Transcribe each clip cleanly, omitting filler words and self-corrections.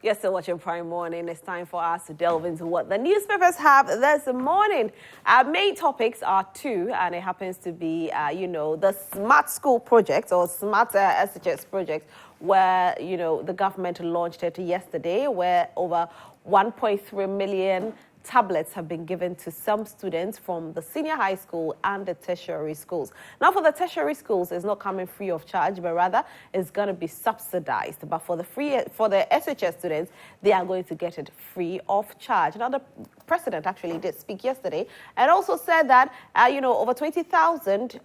You're still watching Prime Morning. It's time for us to delve into what the newspapers have this morning. Our main topics are two, and it happens to be, the Smart School Project or Smart SHS Project, where, the government launched it yesterday, where over 1.3 million tablets have been given to some students from the senior high school and the tertiary schools. Now, for the tertiary schools, it's not coming free of charge, but rather it's going to be subsidized. But for the SHS students, they are going to get it free of charge. Now, the president actually did speak yesterday and also said that, over 20,000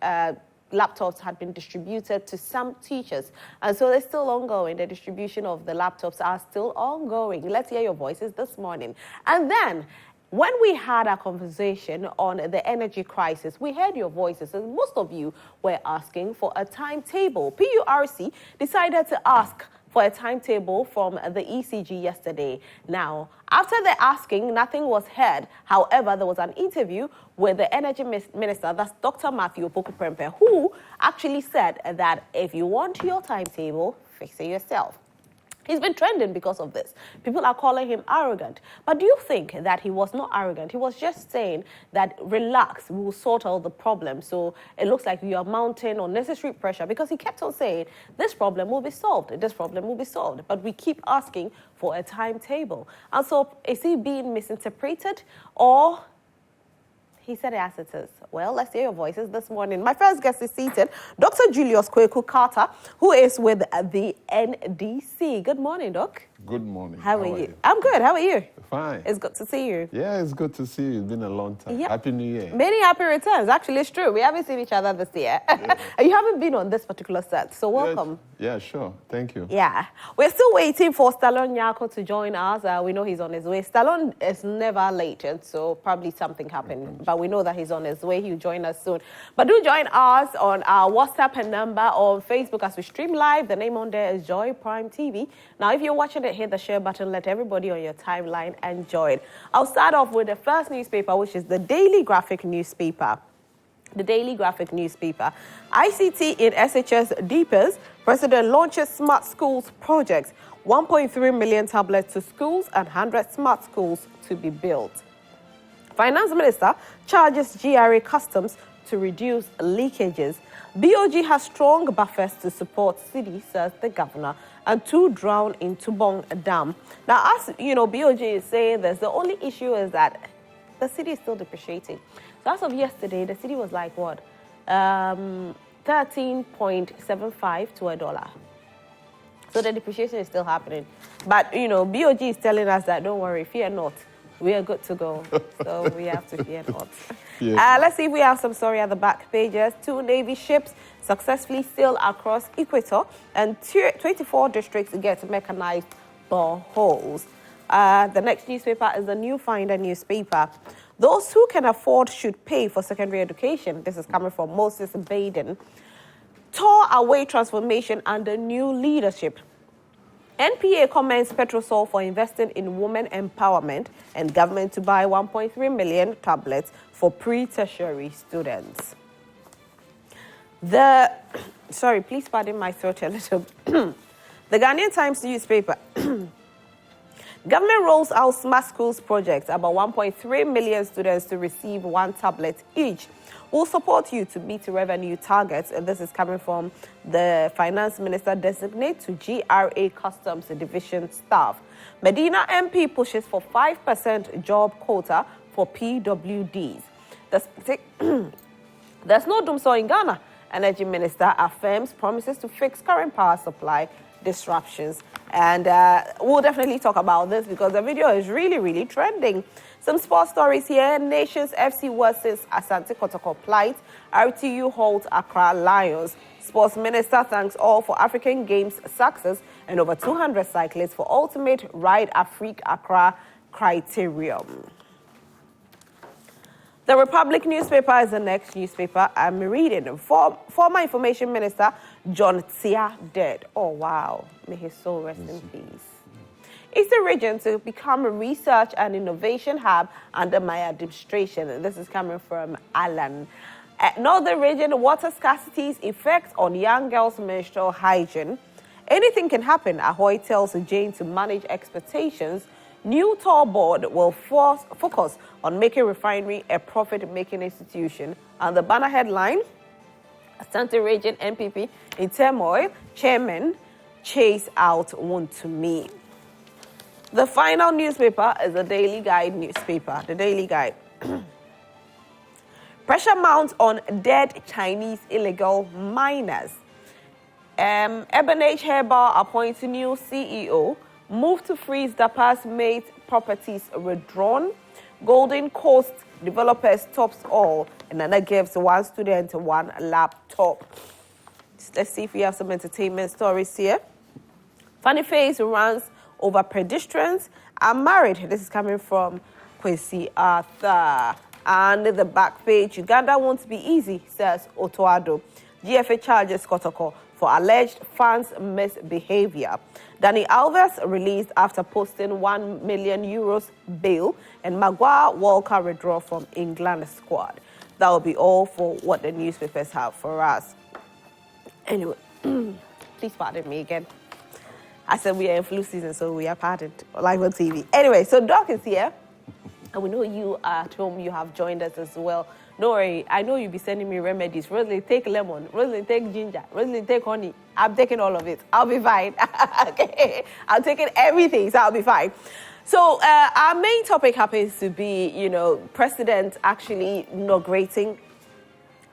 laptops had been distributed to some teachers. And so they're still ongoing. The distribution of the laptops are still ongoing. Let's hear your voices this morning. And then, when we had our conversation on the energy crisis, we heard your voices, and most of you were asking for a timetable. PURC decided to ask for a timetable from the ECG yesterday. Now, after the asking, nothing was heard. However, there was an interview with the energy minister, that's Dr. Matthew Opoku-Prempeh, who actually said that if you want your timetable, fix it yourself. He's been trending because of this. People are calling him arrogant. But do you think that he was not arrogant? He was just saying that, relax, we will sort out the problem. So it looks like you are mounting unnecessary pressure, because he kept on saying, this problem will be solved, this problem will be solved. But we keep asking for a timetable. And so is he being misinterpreted, or he said it as it is? Well, let's hear your voices this morning. My first guest is seated, Dr. Julius Kwaku Kattah, who is with the NDC. Good morning, Doc. Good morning. How are you? I'm good. How are you? Fine. It's good to see you. Yeah, it's good to see you. It's been a long time. Yep. Happy New Year. Many happy returns. Actually, it's true. We haven't seen each other this year. Yeah. You haven't been on this particular set, so welcome. Yeah, sure. Thank you. Yeah. We're still waiting for Stallone Nyarko to join us. We know he's on his way. Stallone is never late, and so probably something happened. But we know that he's on his way. He'll join us soon. But do join us on our WhatsApp and number on Facebook as we stream live. The name on there is Joy Prime TV. Now, if you're watching it, hit the share button. Let everybody on your timeline enjoy it. I'll start off with the first newspaper, which is the Daily Graphic newspaper. The Daily Graphic newspaper. ICT in SHS deepers. President launches Smart Schools project. 1.3 million tablets to schools and 100 smart schools to be built. Finance Minister charges GRA customs to reduce leakages. BOG has strong buffers to support city, says the governor, and 2 drown in Tubong Dam. Now, as BOG is saying this, the only issue is that the city is still depreciating. So as of yesterday, the city was like what? 13.75 to $1. So the depreciation is still happening. But, BOG is telling us that, don't worry, fear not. We are good to go. So we have to fear not. Yeah. Let's see if we have some story at the back pages. 2 Navy ships successfully sail across Equator, and 24 districts get mechanized boreholes. The next newspaper is the New Finder newspaper. Those who can afford should pay for secondary education. This is coming from Moses Baden. Tore away transformation under new leadership. NPA commends Petrosol for investing in women empowerment, and government to buy 1.3 million tablets for pre-tertiary students. Sorry, please pardon my throat a little. The Ghanaian Times newspaper. Government rolls out Smart Schools project. About 1.3 million students to receive 1 tablet each. Will support you to meet revenue targets. And this is coming from the Finance Minister designate to GRA Customs Division staff. Medina MP pushes for 5% job quota for PWDs. There's no DUMSOR in Ghana. Energy Minister affirms promises to fix current power supply disruptions. And we'll definitely talk about this because the video is really, really trending. Some sports stories here. Nations FC versus Asante Kotoko plight. RTU holds Accra Lions. Sports Minister thanks all for African Games success and over 200 cyclists for ultimate Ride Afrique Accra criterium. The Republic newspaper is the next newspaper I'm reading. Former Information Minister John Tia dead. Oh, wow. May his soul rest in peace. Eastern region to become a research and innovation hub under my administration. And this is coming from Alan. Northern region, water scarcity's effect on young girls' menstrual hygiene. Anything can happen, Ahoy tells Jane to manage expectations. New Tor board will focus on making refinery a profit-making institution. And the banner headline, Asante Region NPP in turmoil, chairman chase out Wontumi. The final newspaper is the Daily Guide newspaper. The Daily Guide. Pressure mounts on dead Chinese illegal miners. Ebenage Herbal appoints new CEO. Move to freeze Dapa's made properties withdrawn. Golden Coast developers tops all. And then that gives one student one laptop. Let's see if we have some entertainment stories here. Funny face runs over pedestrians. I'm married. This is coming from Kwesi Arthur. And the back page, Uganda won't be easy, says Otoado. GFA charges Kotoko for alleged fans' misbehavior. Danny Alves released after posting €1 million bail, and Maguire Walker withdraw from England squad. That will be all for what the newspapers have for us. Anyway, please pardon me again. I said we are in flu season, so we are pardoned live on TV. Anyway, so Doc is here. And we know you at home, you have joined us as well. Don't worry, I know you'll be sending me remedies. Rosalie, take lemon. Rosalie, take ginger. Rosalie, take honey. I'm taking all of it. I'll be fine. Okay, I'm taking everything, so I'll be fine. So our main topic happens to be, President actually inaugurating.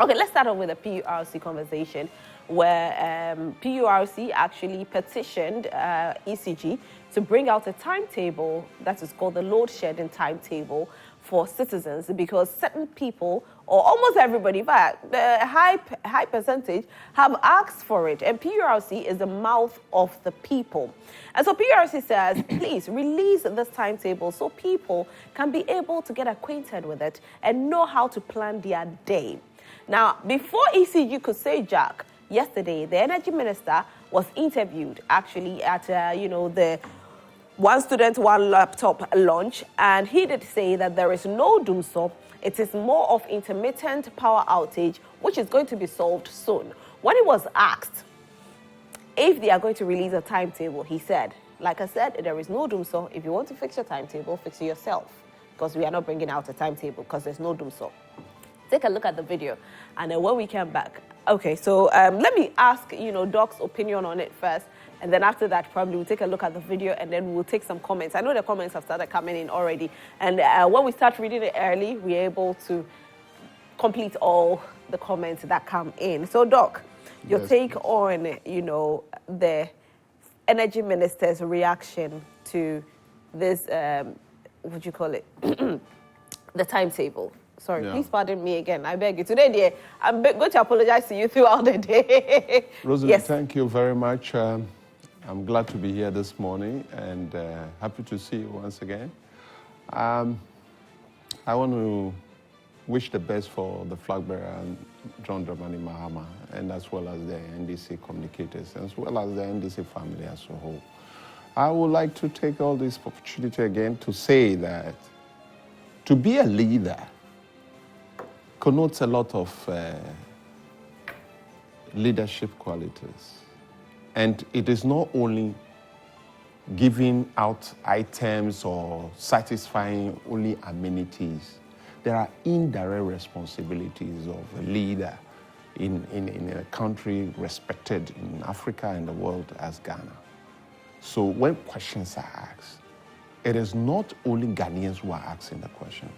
Okay, let's start off with a PURC conversation where PURC actually petitioned ECG to bring out a timetable that is called the load shedding timetable for citizens, because certain people, or almost everybody, but the high percentage, have asked for it. And PURC is the mouth of the people. And so PURC says, please release this timetable so people can be able to get acquainted with it and know how to plan their day. Now, before ECG could say Jack, yesterday, the energy minister was interviewed actually at, the One Student, One Laptop launch, and he did say that there is no DUMSOR. It is more of intermittent power outage, which is going to be solved soon. When he was asked if they are going to release a timetable, he said, like I said, there is no DUMSOR. If you want to fix your timetable, fix it yourself, because we are not bringing out a timetable because there's no DUMSOR. Take a look at the video, and then when we come back, okay, so let me ask, Doc's opinion on it first, and then after that, probably we'll take a look at the video, and then we'll take some comments. I know the comments have started coming in already, and when we start reading it early, we're able to complete all the comments that come in. So, Doc, your take on, the energy minister's reaction to this, what do you call it, the timetable. Sorry, please pardon me again. I beg you. Today, dear, I'm going to apologize to you throughout the day. Rosalie, yes. Thank you very much. I'm glad to be here this morning and happy to see you once again. I want to wish the best for the flag bearer, John Dramani Mahama, and as well as the NDC communicators, as well as the NDC family as a whole. I would like to take all this opportunity again to say that to be a leader connotes a lot of leadership qualities. And it is not only giving out items or satisfying only amenities. There are indirect responsibilities of a leader in a country respected in Africa and the world as Ghana. So when questions are asked, it is not only Ghanaians who are asking the question.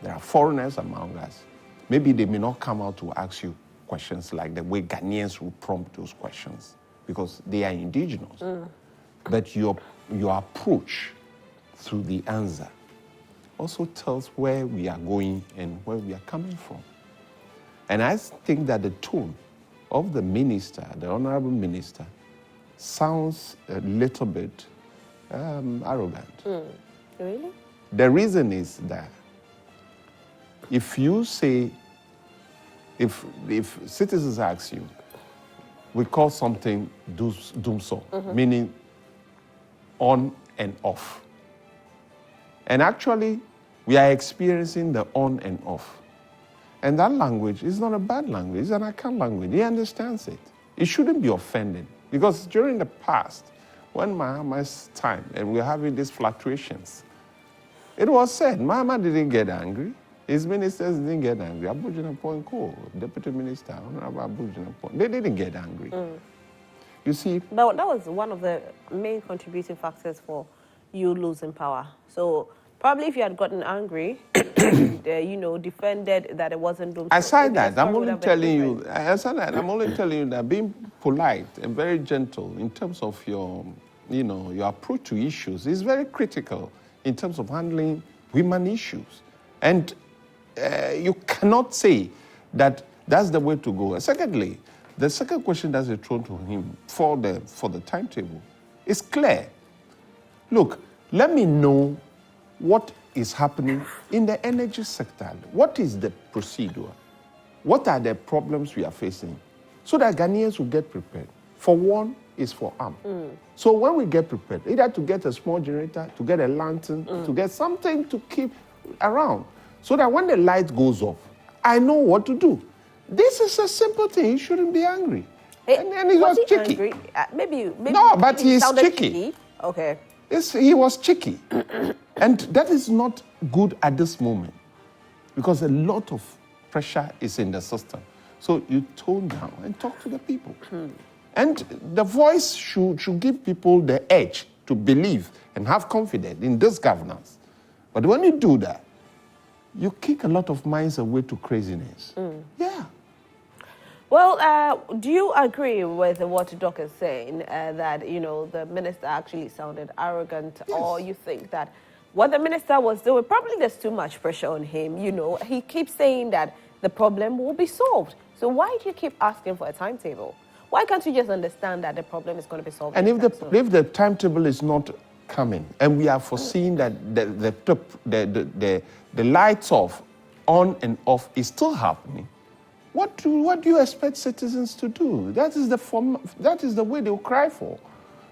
There are foreigners among us. Maybe they may not come out to ask you questions like the way Ghanaians will prompt those questions because they are indigenous. But your approach through the answer also tells where we are going and where we are coming from. And I think that the tone of the minister, the honorable minister, sounds a little bit arrogant. Really? The reason is that if you say, if citizens ask you, we call something DUMSOR, meaning on and off. And actually, we are experiencing the on and off. And that language is not a bad language, it's an account language. He understands it. It shouldn't be offending Because during the past, when Mahama's time, and we're having these fluctuations, it was said Mahama didn't get angry. His ministers didn't get angry. Abujina Point Co, Deputy Minister, Honorable Abujina Point, they didn't get angry. You see? But that was one of the main contributing factors for you losing power. So probably if you had gotten angry, and, defended that it wasn't DUMSOR. Aside that, I'm only telling you that being polite and very gentle in terms of your approach to issues is very critical in terms of handling women issues. And you cannot say that that's the way to go. Secondly, the second question that's thrown to him for the timetable is clear. Look, let me know what is happening in the energy sector. What is the procedure? What are the problems we are facing? So that Ghanaians will get prepared. For one is for arm. So when we get prepared, either to get a small generator, to get a lantern, to get something to keep around, so that when the light goes off, I know what to do. This is a simple thing. He shouldn't be angry. And he was cheeky. Angry? Maybe no, but he's cheeky. Okay. He was cheeky. And that is not good at this moment because a lot of pressure is in the system. So you tone down and talk to the people. And the voice should give people the edge to believe and have confidence in this governance. But when you do that, you kick a lot of minds away to craziness. Yeah. Well, do you agree with what Doc is saying, that, the minister actually sounded arrogant, Yes. or you think that what the minister was doing, probably there's too much pressure on him, he keeps saying that the problem will be solved. So why do you keep asking for a timetable? Why can't you just understand that the problem is going to be solved? And if the timetable is not coming, and we are foreseeing that the lights off, on and off is still happening, what do you expect citizens to do? That is the way they will cry for,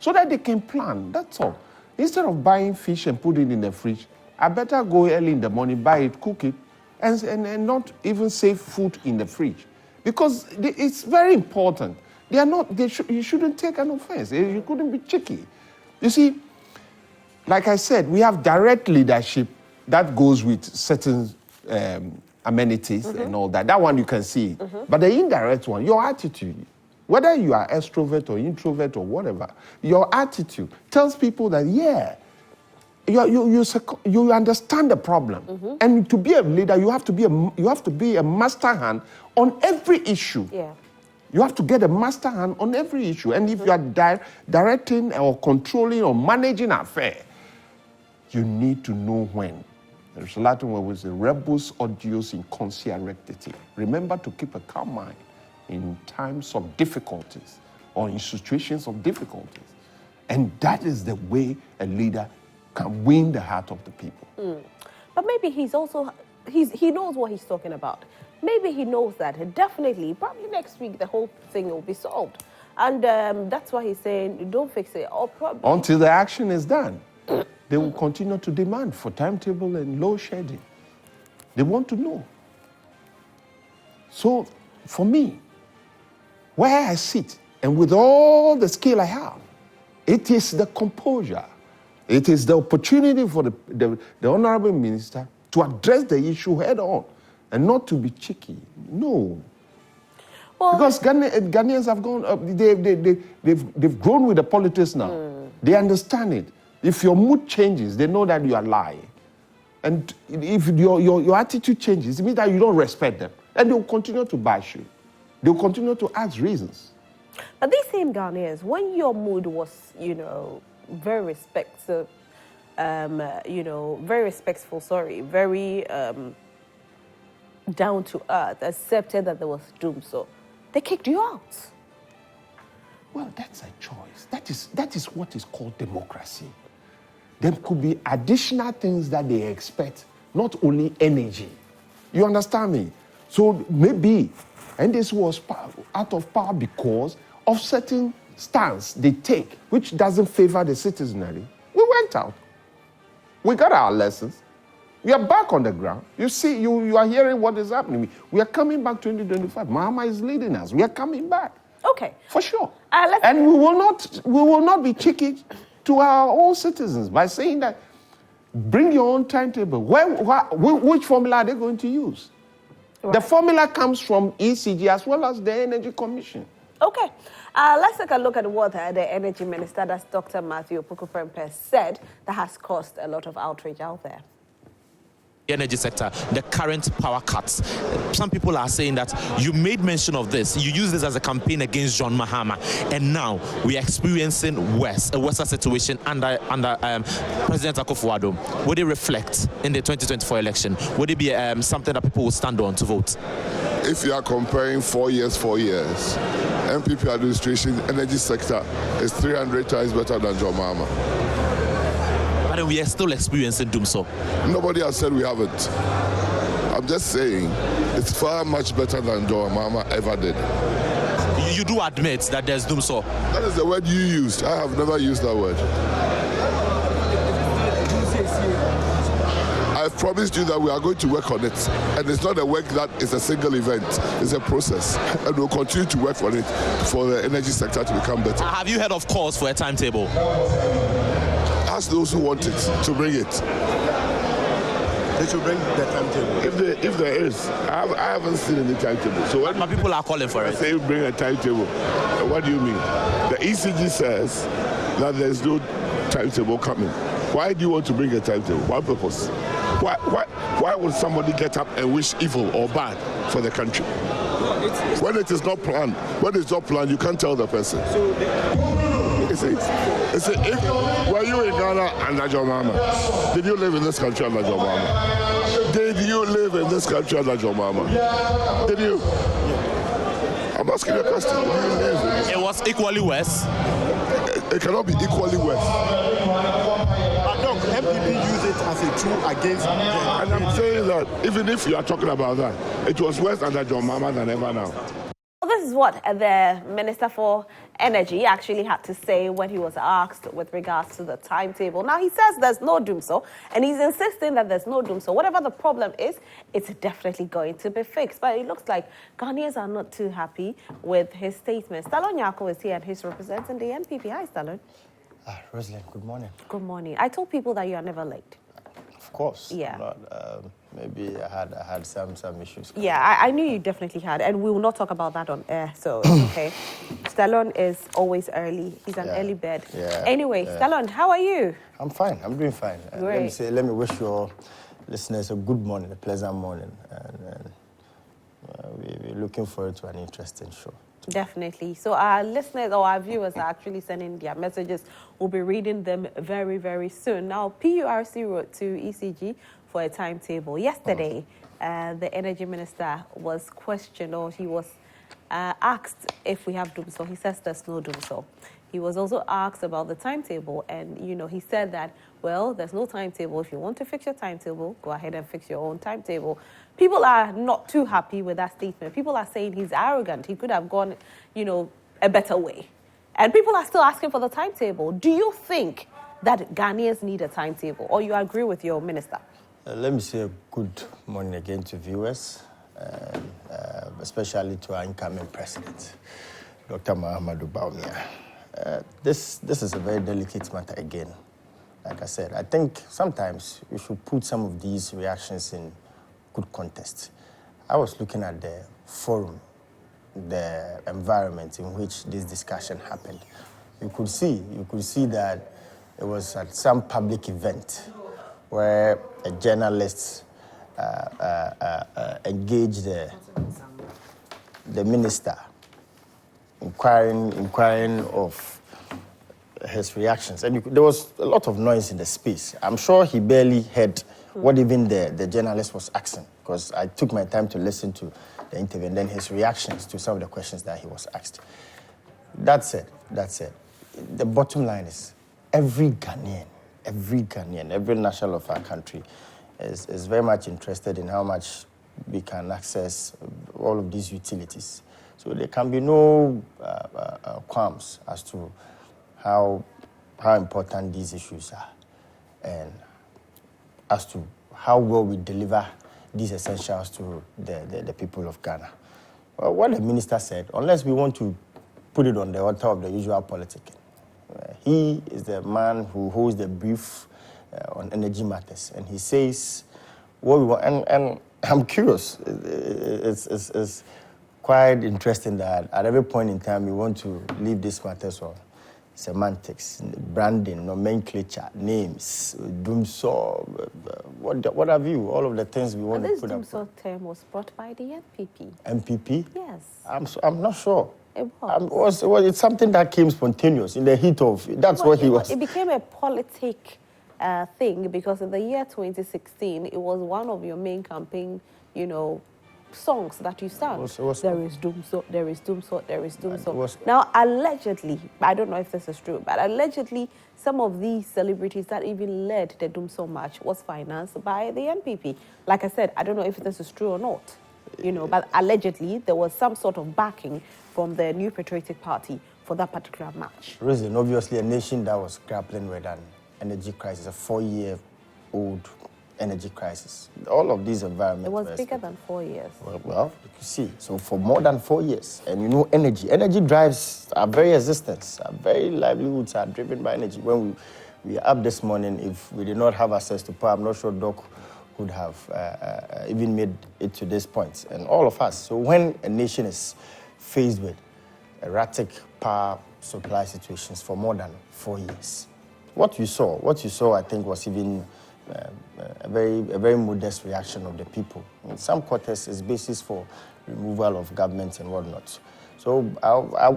so that they can plan. That's all. Instead of buying fish and put it in the fridge, I better go early in the morning, buy it, cook it, and not even save food in the fridge, because it's very important. You shouldn't take an offense. You couldn't be cheeky. You see, like I said, we have direct leadership that goes with certain amenities and all that. That one you can see. But the indirect one, your attitude, whether you are extrovert or introvert or whatever, your attitude tells people that, you understand the problem. And to be a leader, you have to be a master hand on every issue. Yeah. You have to get a master hand on every issue. And if you are directing or controlling or managing an affair, you need to know when. There's a Latin word which is rebus odius in consia rectiti. Remember to keep a calm mind in times of difficulties or in situations of difficulties. And that is the way a leader can win the heart of the people. But maybe he knows what he's talking about. Maybe he knows that definitely, probably next week, the whole thing will be solved. And that's why he's saying, don't fix it. Or probably until the action is done, they will continue to demand for timetable and load shedding. They want to know. So, for me, where I sit, and with all the skill I have, it is the composure. It is the opportunity for the Honorable Minister to address the issue head on and not to be cheeky. No. Well, because Ghanaians have gone up, they've grown with the politics now. They understand it. If your mood changes, they know that you are lying. And if your attitude changes, it means that you don't respect them. And they will continue to bash you. They will continue to ask reasons. But these same Ghanaians, when your mood was, very respectful, very down to earth, accepted that there was DUMSOR, they kicked you out. Well, that's a choice. That is what is called democracy. There could be additional things that they expect, not only energy. You understand me? So maybe, and this was out of power because of certain stance they take, which doesn't favor the citizenry. We went out. We got our lessons. We are back on the ground. You see, you are hearing what is happening. We are coming back 2025. Mahama is leading us. We are coming back. Okay. For sure. And we will not be cheeky to our own citizens by saying that bring your own timetable. Which formula are they going to use? Right. The formula comes from ECG as well as the Energy Commission. Okay. Let's take a look at what the Energy Minister, that's Dr. Matthew Opoku-Prempeh, said that has caused a lot of outrage out there. Energy sector, the current power cuts. Some people are saying that you made mention of this. You use this as a campaign against John Mahama, and now we are experiencing a worse situation under President Akufo-Addo. Would it reflect in the 2024 election? Would it be something that people will stand on to vote? If you are comparing 4 years, MPP administration, energy sector is 300 times better than John Mahama. But we are still experiencing DUMSOR. Nobody has said we haven't. I'm just saying it's far much better than John Mahama ever did. You do admit that there's DUMSOR? That is the word you used. I have never used that word. I've promised you that we are going to work on it. And it's not a work that is a single event. It's a process. And we'll continue to work on it for the energy sector to become better. Have you heard of calls for a timetable? Ask those who want it to bring it. They should bring the timetable. If there is, I haven't seen any timetable. So but people are calling for it. Say bring a timetable. What do you mean? The ECG says that there's no timetable coming. Why do you want to bring a timetable? What purpose? Why would somebody get up and wish evil or bad for the country? When it is not planned, you can't tell the person. Were you in Ghana under John Mahama? Did you live in this country under John Mahama? Did you live in this country under John Mahama? Did you? I'm asking you a question. Did you live in this? It was equally worse. It cannot be equally worse. But look, MPP use it as a tool against them. And I'm saying that even if you are talking about that, it was worse under John Mahama than ever now. Well, this is what the Minister for Energy actually had to say when he was asked with regards to the timetable. Now, he says there's no DUMSOR, and he's insisting that there's no DUMSOR. Whatever the problem is, it's definitely going to be fixed. But it looks like Ghanaians are not too happy with his statement. Stallone Nyarko is here, and he's representing the NPP. Hi, Stallone. Rosalind, good morning. Good morning. I told people that you are never late. Of course. Yeah. Maybe I had some issues. Yeah, I knew you definitely had, and we will not talk about that on air, so it's okay. Stallone is always early. He's an early bird. Yeah. Anyway, Stallone, how are you? I'm fine. I'm doing fine. Great. Let me wish your listeners a good morning, a pleasant morning, and we're looking forward to an interesting show. Definitely. So our listeners or our viewers are actually sending their messages. We'll be reading them very, very soon. Now, PURC wrote to ECG for a timetable. Yesterday, the Energy Minister was questioned, or he was asked if we have DUMSOR. He says there's no DUMSOR. He was also asked about the timetable, and, he said that, well, there's no timetable. If you want to fix your timetable, go ahead and fix your own timetable. People are not too happy with that statement. People are saying he's arrogant. He could have gone, a better way. And people are still asking for the timetable. Do you think that Ghanaians need a timetable, or you agree with your minister? Let me say a good morning again to viewers, especially to our incoming president, Dr. Mahamudu Bawumia. This is a very delicate matter again. Like I said, I think sometimes we should put some of these reactions in good context. I was looking at the forum, the environment in which this discussion happened. You could see that it was at some public event where a journalist engaged the minister, inquiring of his reactions. And there was a lot of noise in the space. I'm sure he barely heard what even the journalist was asking, because I took my time to listen to the interview and then his reactions to some of the questions that he was asked. That said, the bottom line is every Ghanaian, every national of our country is very much interested in how much we can access all of these utilities. So there can be no qualms as to how important these issues are and as to how well we deliver these essentials to the people of Ghana. Well, what the minister said, unless we want to put it on the altar of the usual politicking. He is the man who holds the brief on energy matters, and he says what we want. And I'm curious. It's quite interesting that at every point in time we want to leave these matters on semantics, branding, nomenclature, names, DUMSOR, what have you? All of the things we want to put up. This DUMSOR term was brought by the NPP. NPP? Yes. I'm not sure. It was. Well, it's something that came spontaneous in the heat of. That's what he was. It became a politic thing because in the year 2016, it was one of your main campaign, songs that you sang. There is DUMSOR, there is DUMSOR, there is DUMSOR. Now, allegedly, I don't know if this is true, but allegedly, some of these celebrities that even led the DUMSOR march was financed by the NPP. Like I said, I don't know if this is true or not, but allegedly, there was some sort of backing from the New Patriotic Party for that particular march. Reason, obviously, a nation that was grappling with an energy crisis, a 4-year-old energy crisis. All of these environments. It was bigger than 4 years. Well, you can see. So for more than 4 years, and energy drives our very existence. Our very livelihoods are driven by energy. When we are up this morning, if we did not have access to power, I'm not sure Doc would have even made it to this point. And all of us. So when a nation is faced with erratic power supply situations for more than 4 years, what you saw, I think, was even a very modest reaction of the people. In some quarters, is basis for removal of government and whatnot. So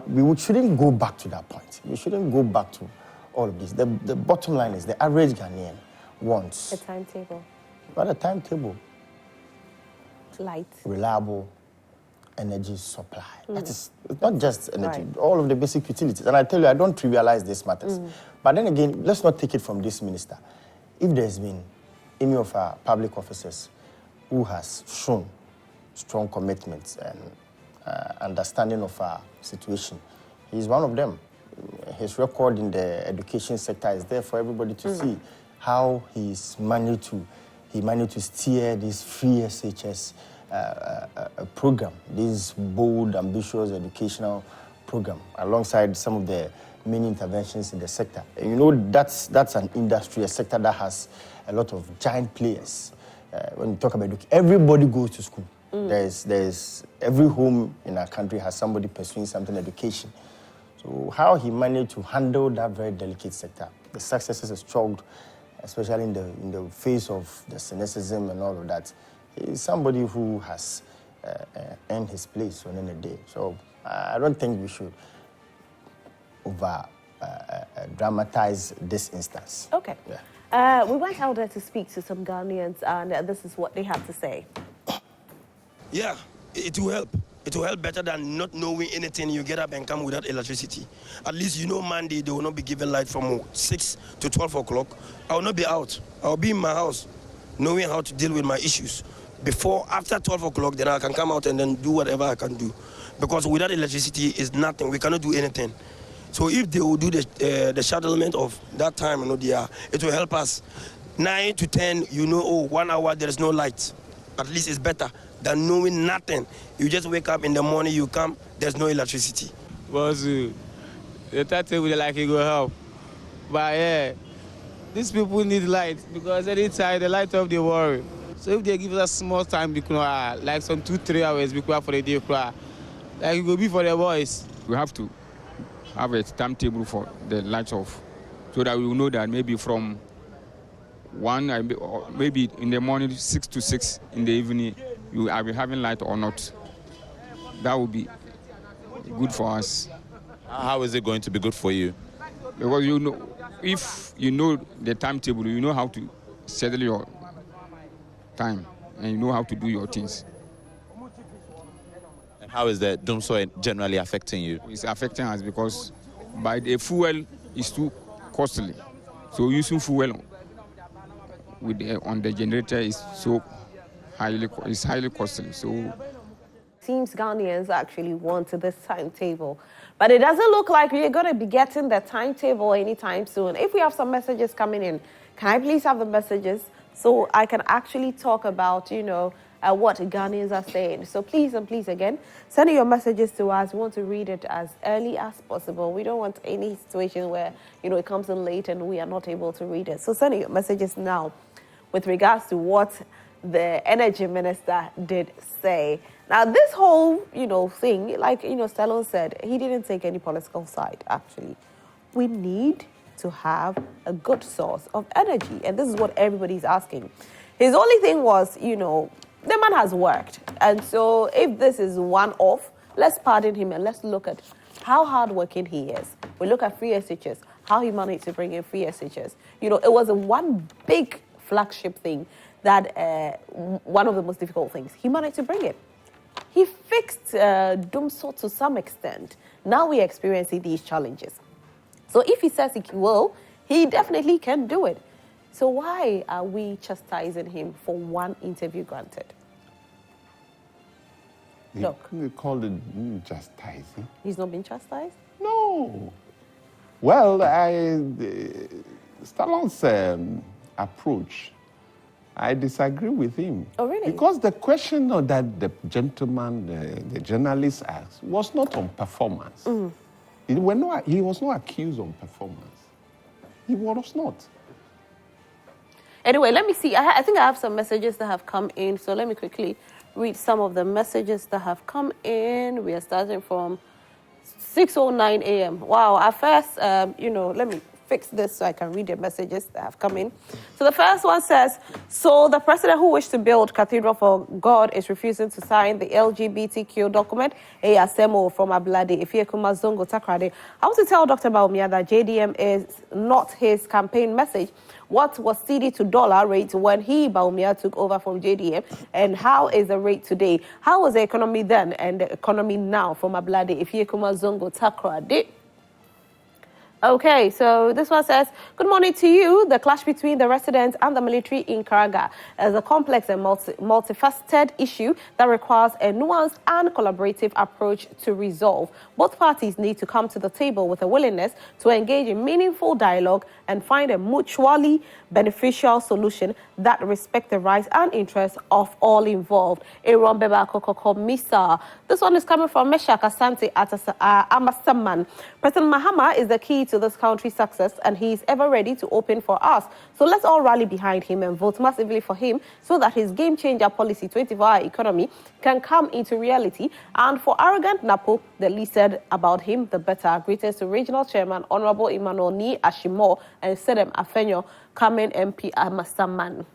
we shouldn't go back to that point. We shouldn't go back to all of this. The bottom line is the average Ghanaian wants a timetable. Not a timetable. Light. Reliable energy supply. That is, it's not just energy, all of the basic utilities. And I tell you, I don't trivialize these matters. But then again, let's not take it from this minister. If there's been any of our public officers who has shown strong commitments and understanding of our situation, he's one of them. His record in the education sector is there for everybody to see how he managed to steer this free SHS program, this bold, ambitious educational program, alongside some of the many interventions in the sector. And that's an industry, a sector that has a lot of giant players. When you talk about education, everybody goes to school. There's every home in our country has somebody pursuing something education. So how he managed to handle that very delicate sector, the successes is chalked, especially in the face of the cynicism and all of that. He's somebody who has earned his place on any day. So I don't think we should dramatize this instance. Okay. Yeah. We went out there to speak to some Ghanaians, and this is what they had to say. Yeah, it will help. It will help better than not knowing anything. You get up and come without electricity. At least Monday they will not be given light from 6 to 12 o'clock. I will not be out. I will be in my house, knowing how to deal with my issues. After 12 o'clock, then I can come out and then do whatever I can do. Because without electricity, is nothing. We cannot do anything. So if they will do the settlement of that time, it will help us. 9 to 10, 1 hour, there is no light. At least it's better than knowing nothing. You just wake up in the morning, you come, there's no electricity. Boss, the timetable like it will help. But yeah, these people need light because anytime the light off, they worry. So if they give us small time, like some 2-3 hours for the day, like it will be for the boys. We have to have a timetable for the lights off so that we will know that maybe from 1, or maybe in the morning, 6 to 6 in the evening, you are having light or not. That would be good for us. How is it going to be good for you? Because if you know the timetable, you know how to settle your time and you know how to do your things. And how is the DUMSOR generally affecting you? It's affecting us because the fuel is too costly. So using fuel on the generator is highly costly. So Seems Ghanaians actually want this timetable. But it doesn't look like we're going to be getting the timetable anytime soon. If we have some messages coming in, can I please have the messages so I can actually talk about, what Ghanaians are saying. So please and please again, send your messages to us. We want to read it as early as possible. We don't want any situation where, it comes in late and we are not able to read it. So send your messages now with regards to what the energy minister did say. Now, this whole, thing, like, Stallone said, he didn't take any political side, actually. We need to have a good source of energy. And this is what everybody's asking. His only thing was, the man has worked. And so if this is one-off, let's pardon him and let's look at how hardworking he is. We look at free SHS, how he managed to bring in free SHS. It was one big flagship thing that one of the most difficult things. He managed to bring it. He fixed DUMSOR to some extent. Now we're experiencing these challenges. So if he says he will, he definitely can do it. So why are we chastising him for one interview granted? Look. You call it chastising? He's not been chastised? No. Well, Stallone's approach, I disagree with him. Oh, really? Because the question that the gentleman, the journalist asked, was not on performance. He was not accused on performance. He was not. Anyway, let me see. I think I have some messages that have come in. So let me quickly read some of the messages that have come in. We are starting from 6:09 a.m. Wow. At first, let me fix this so I can read the messages that have come in. So the first one says, so the president who wished to build Cathedral for God is refusing to sign the LGBTQ document, ASMO from Ablade, Ifiekuma Zongo Takrade. I want to tell Dr. Baumia that JDM is not his campaign message. What was CD to dollar rate when Baumia took over from JDM, and how is the rate today? How was the economy then and the economy now from Ablade, Ifiekuma Zongo Takrade? Okay, so this one says, good morning to you. The clash between the residents and the military in Karaga is a complex and multifaceted issue that requires a nuanced and collaborative approach to resolve. Both parties need to come to the table with a willingness to engage in meaningful dialogue and find a mutually beneficial solution that respects the rights and interests of all involved. Aaron Beba Kokoko Misa. This one is coming from Meshak Asante at Amasaman. President Mahama is the key to this country's success, and he is ever ready to open for us. So let's all rally behind him and vote massively for him so that his game-changer policy, 24-hour economy, can come into reality. And for arrogant Napo, the least said about him, the better. Greetings to Regional Chairman, Honorable Emmanuel Ni Ashimo and Sedem Afenyo, Kamen MP Amasaman.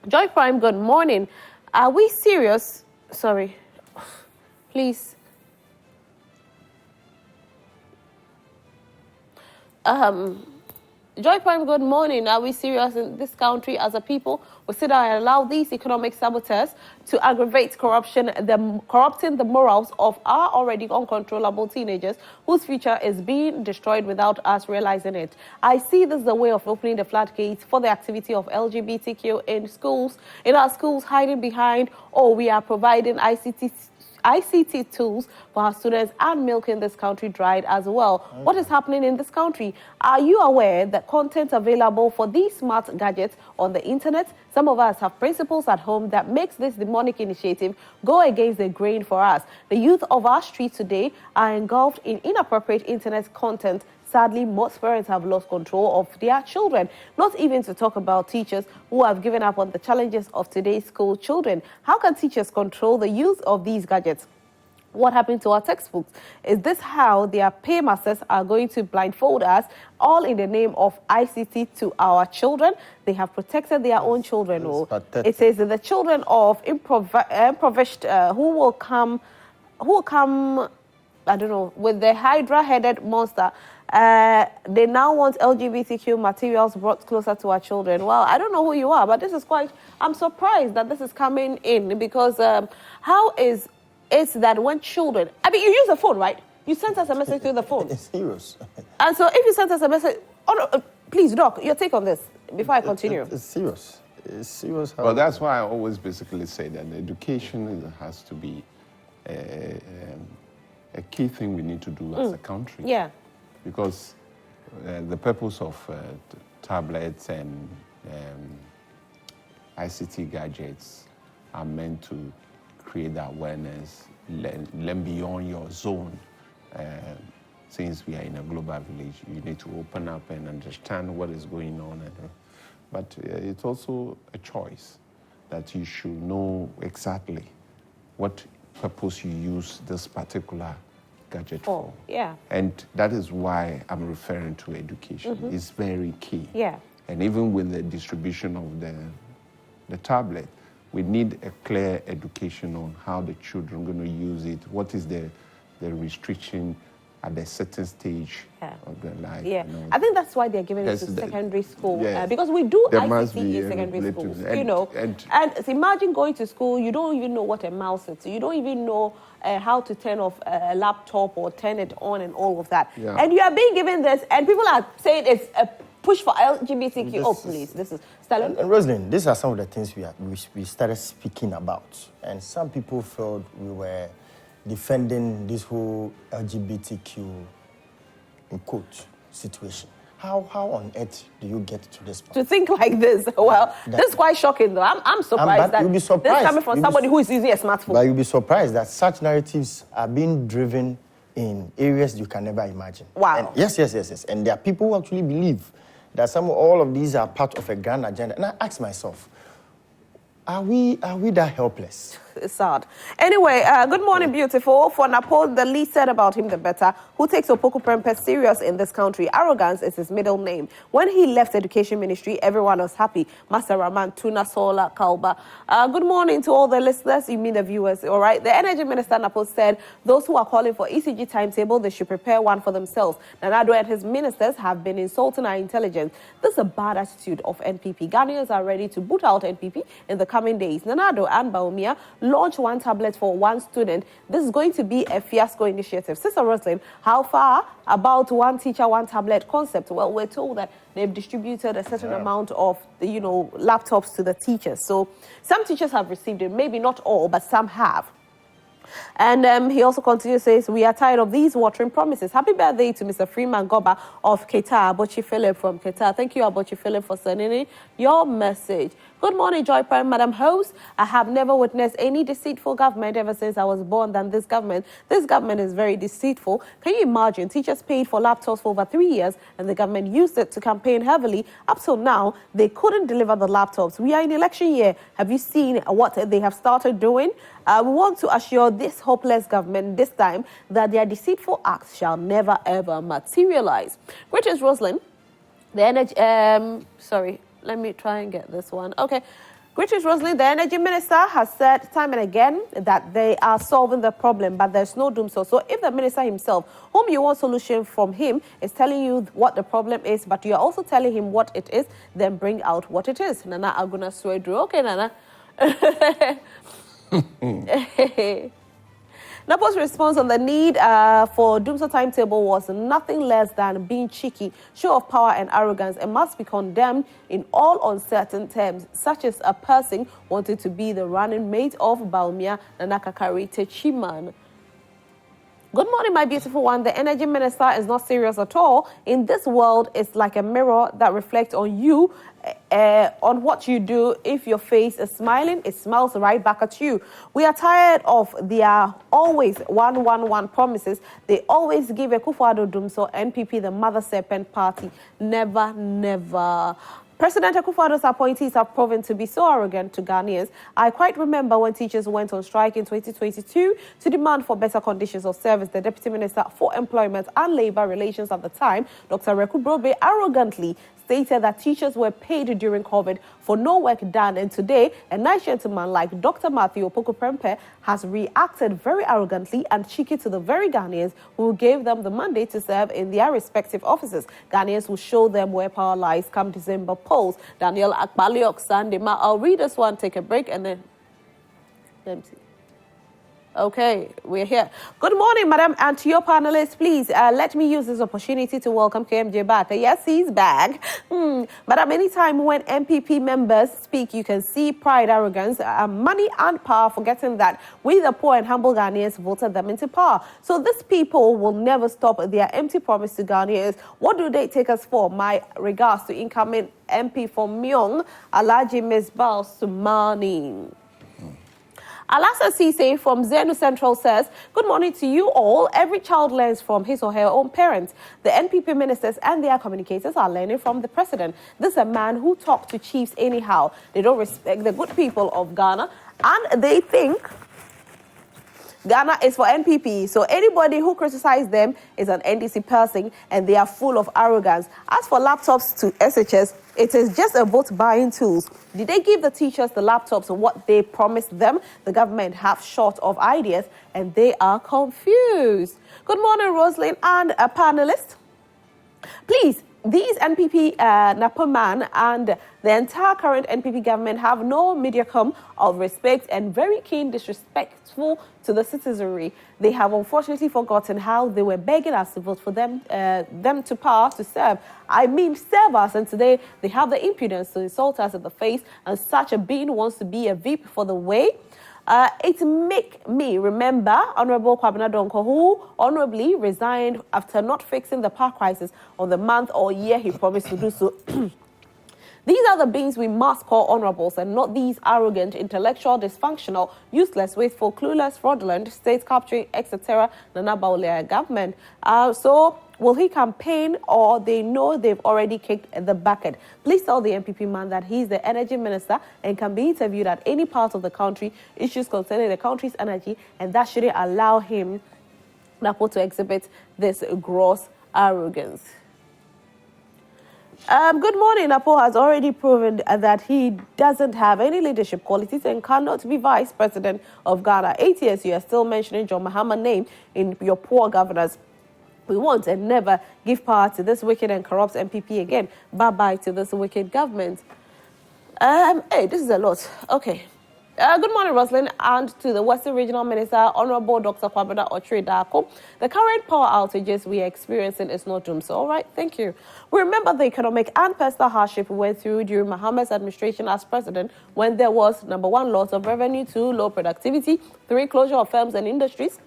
Joy Prime, good morning. Are we serious? Sorry. Please. Joy Prime, good morning. Are we serious in this country as a people? We sit down and allow these economic saboteurs to aggravate corrupting the morals of our already uncontrollable teenagers whose future is being destroyed without us realizing it. I see this as a way of opening the floodgates for the activity of LGBTQ in our schools, hiding behind, we are providing ICT tools for our students and milking this country dried as well. Okay. What is happening in this country? Are you aware that content available for these smart gadgets on the internet? Some of us have principles at home that makes this demonic initiative go against the grain for us. The youth of our streets today are engulfed in inappropriate internet content. Sadly, most parents have lost control of their children, not even to talk about teachers who have given up on the challenges of today's school children. How can teachers control the use of these gadgets? What happened to our textbooks? Is this how their paymasters are going to blindfold us, all in the name of ICT to our children? They have protected their own children. It says that the children of impoverished who will come, I don't know, with the hydra-headed monster. They now want LGBTQ materials brought closer to our children. Well, I don't know who you are, but this is I'm surprised that this is coming in because how is it that when children, you use the phone, right? You sent us a message through the phone. It's serious. And so if you sent us a message, please, Doc, your take on this before I continue. It's serious. It's serious. Well, that's why I always basically say that education has to be a key thing we need to do as a country. Yeah. Because the purpose of tablets and ICT gadgets are meant to create that awareness, learn beyond your zone. Since we are in a global village, you need to open up and understand what is going on. But it's also a choice that you should know exactly what purpose you use this particular gadget for. Yeah. And that is why I'm referring to education. It's very key. Yeah. And even with the distribution of the tablet, we need a clear education on how the children are going to use it, what is the restriction at a certain stage of their life. Yeah, you know. I think that's why they're giving it to secondary school, yes. Because we do There must ICT be in secondary schools, and, you know. And imagine going to school, you don't even know what a mouse is, you don't even know how to turn off a laptop or turn it on and all of that. Yeah. And you are being given this, and people are saying it's a push for LGBTQ. This is Stallone. And Rosalind, these are some of the things we started speaking about, and some people felt we were defending this whole LGBTQ in quote situation. How on earth do you get to this point? To think like this, well, that's quite shocking though. I'm surprised that you'll be surprised. This coming from somebody who is using a smartphone. But you'll be surprised that such narratives are being driven in areas you can never imagine. Wow. And yes. And there are people who actually believe that all of these are part of a grand agenda. And I ask myself, are we that helpless? It's sad. Anyway, good morning, beautiful. For Napoli, the least said about him, the better. Who takes Opoku Prempeh serious in this country? Arrogance is his middle name. When he left education ministry, everyone was happy. Master Rahman, Tuna, Sola, Kalba. Good morning to all the listeners. You mean the viewers, all right? The energy minister, Napoli, said those who are calling for ECG timetable, they should prepare one for themselves. Nanado and his ministers have been insulting our intelligence. This is a bad attitude of NPP. Ghanaians are ready to boot out NPP in the coming days. Nanado and Baumia launch one tablet for one student. This is going to be a fiasco initiative. Sister Roslyn, how far about one teacher, one tablet concept? Well, we're told that they've distributed a certain amount of, laptops to the teachers. So some teachers have received it, maybe not all, but some have. And he also continues, says, we are tired of these watering promises. Happy birthday to Mr. Freeman Goba of Qatar, Abochi Philip from Qatar. Thank you, Abochi Philip, for sending in your message. Good morning, Joy Prime, Madam Host. I have never witnessed any deceitful government ever since I was born than this government. This government is very deceitful. Can you imagine? Teachers paid for laptops for over 3 years and the government used it to campaign heavily. Up till now, they couldn't deliver the laptops. We are in election year. Have you seen what they have started doing? We want to assure this hopeless government this time that their deceitful acts shall never, ever materialize. Greetings, Rosalind. The energy, sorry, let me try and get this one. Okay. Greetings, Rosalind. The energy minister has said time and again that they are solving the problem, but there's no DUMSOR. So if the minister himself, whom you want solution from him, is telling you what the problem is, but you're also telling him what it is, then bring out what it is. Nana Aguna Swedru. Okay, Nana. Napo's response on the need for DUMSOR timetable was nothing less than being cheeky, show of power and arrogance, and must be condemned in all uncertain terms, such as a person wanting to be the running mate of Baumia Nanakakari Techiman. Good morning, my beautiful one. The energy minister is not serious at all. In this world, it's like a mirror that reflects on you, on what you do. If your face is smiling, it smiles right back at you. We are tired of their always 1-1-1 promises. They always give a Akufo-Addo DUMSOR, NPP, the mother serpent party. Never, never. President Akufo-Addo's appointees have proven to be so arrogant to Ghanaians. I quite remember when teachers went on strike in 2022 to demand for better conditions of service. The Deputy Minister for Employment and Labour Relations at the time, Dr. Reku Brobe, arrogantly stated that teachers were paid during COVID for no work done. And today, a nice gentleman like Dr. Matthew Opoku Prempeh has reacted very arrogantly and cheeky to the very Ghanaians who gave them the mandate to serve in their respective offices. Ghanaians will show them where power lies come December polls. Daniel Akbaliok Sandima. I'll read this one, take a break, and then let me see. Okay, we're here. Good morning, madam. And to your panelists, please let me use this opportunity to welcome KMJ back. Yes, he's back. Madam, anytime when MPP members speak, you can see pride, arrogance, money and power, forgetting that we, the poor and humble Ghanaians, voted them into power. So these people will never stop their empty promise to Ghanaians. What do they take us for? My regards to incoming MP for Myong, Alhaji Misbah Sumani. Alassa Cisse from Zenu Central says, good morning to you all. Every child learns from his or her own parents. The NPP ministers and their communicators are learning from the president. This is a man who talks to chiefs anyhow. They don't respect the good people of Ghana, and they think Ghana is for NPP, so anybody who criticizes them is an NDC person, and they are full of arrogance. As for laptops to SHS, it is just a vote-buying tools. Did they give the teachers the laptops what they promised them? The government have short of ideas, and they are confused. Good morning, Rosalind and a panelist. Please, these NPP Napa man and the entire current NPP government have no modicum of respect and very keen disrespectful to the citizenry. They have unfortunately forgotten how they were begging us to vote for them to power to serve. I mean, serve us, and today they have the impudence to insult us in the face, and such a being wants to be a VIP for the way. It make me remember Honorable Kwabena Donko, who honorably resigned after not fixing the power crisis on the month or year he promised to do so. These are the beings we must call honorables, and not these arrogant, intellectual, dysfunctional, useless, wasteful, clueless, fraudulent, state capturing, etc. Nana Bawumia government. So will he campaign, or they know they've already kicked the bucket? Please tell the NPP man that he's the energy minister and can be interviewed at any part of the country, issues concerning the country's energy, and that shouldn't allow him, Napo, to exhibit this gross arrogance. Good morning. Napo has already proven that he doesn't have any leadership qualities and cannot be vice president of Ghana. 8 years, you are still mentioning John Mahama's name in your poor governors. We want and never give power to this wicked and corrupt MPP again. Bye-bye to this wicked government. Hey, this is a lot. Okay. Good morning, Rosalind, and to the Western Regional Minister, Honorable Dr. Kwabena Otri-Darko. The current power outages we are experiencing is not DUMSOR. All right, thank you. We remember the economic and personal hardship we went through during Mahama's administration as president, when there was, number 1, loss of revenue, 2, low productivity, 3, closure of firms and industries,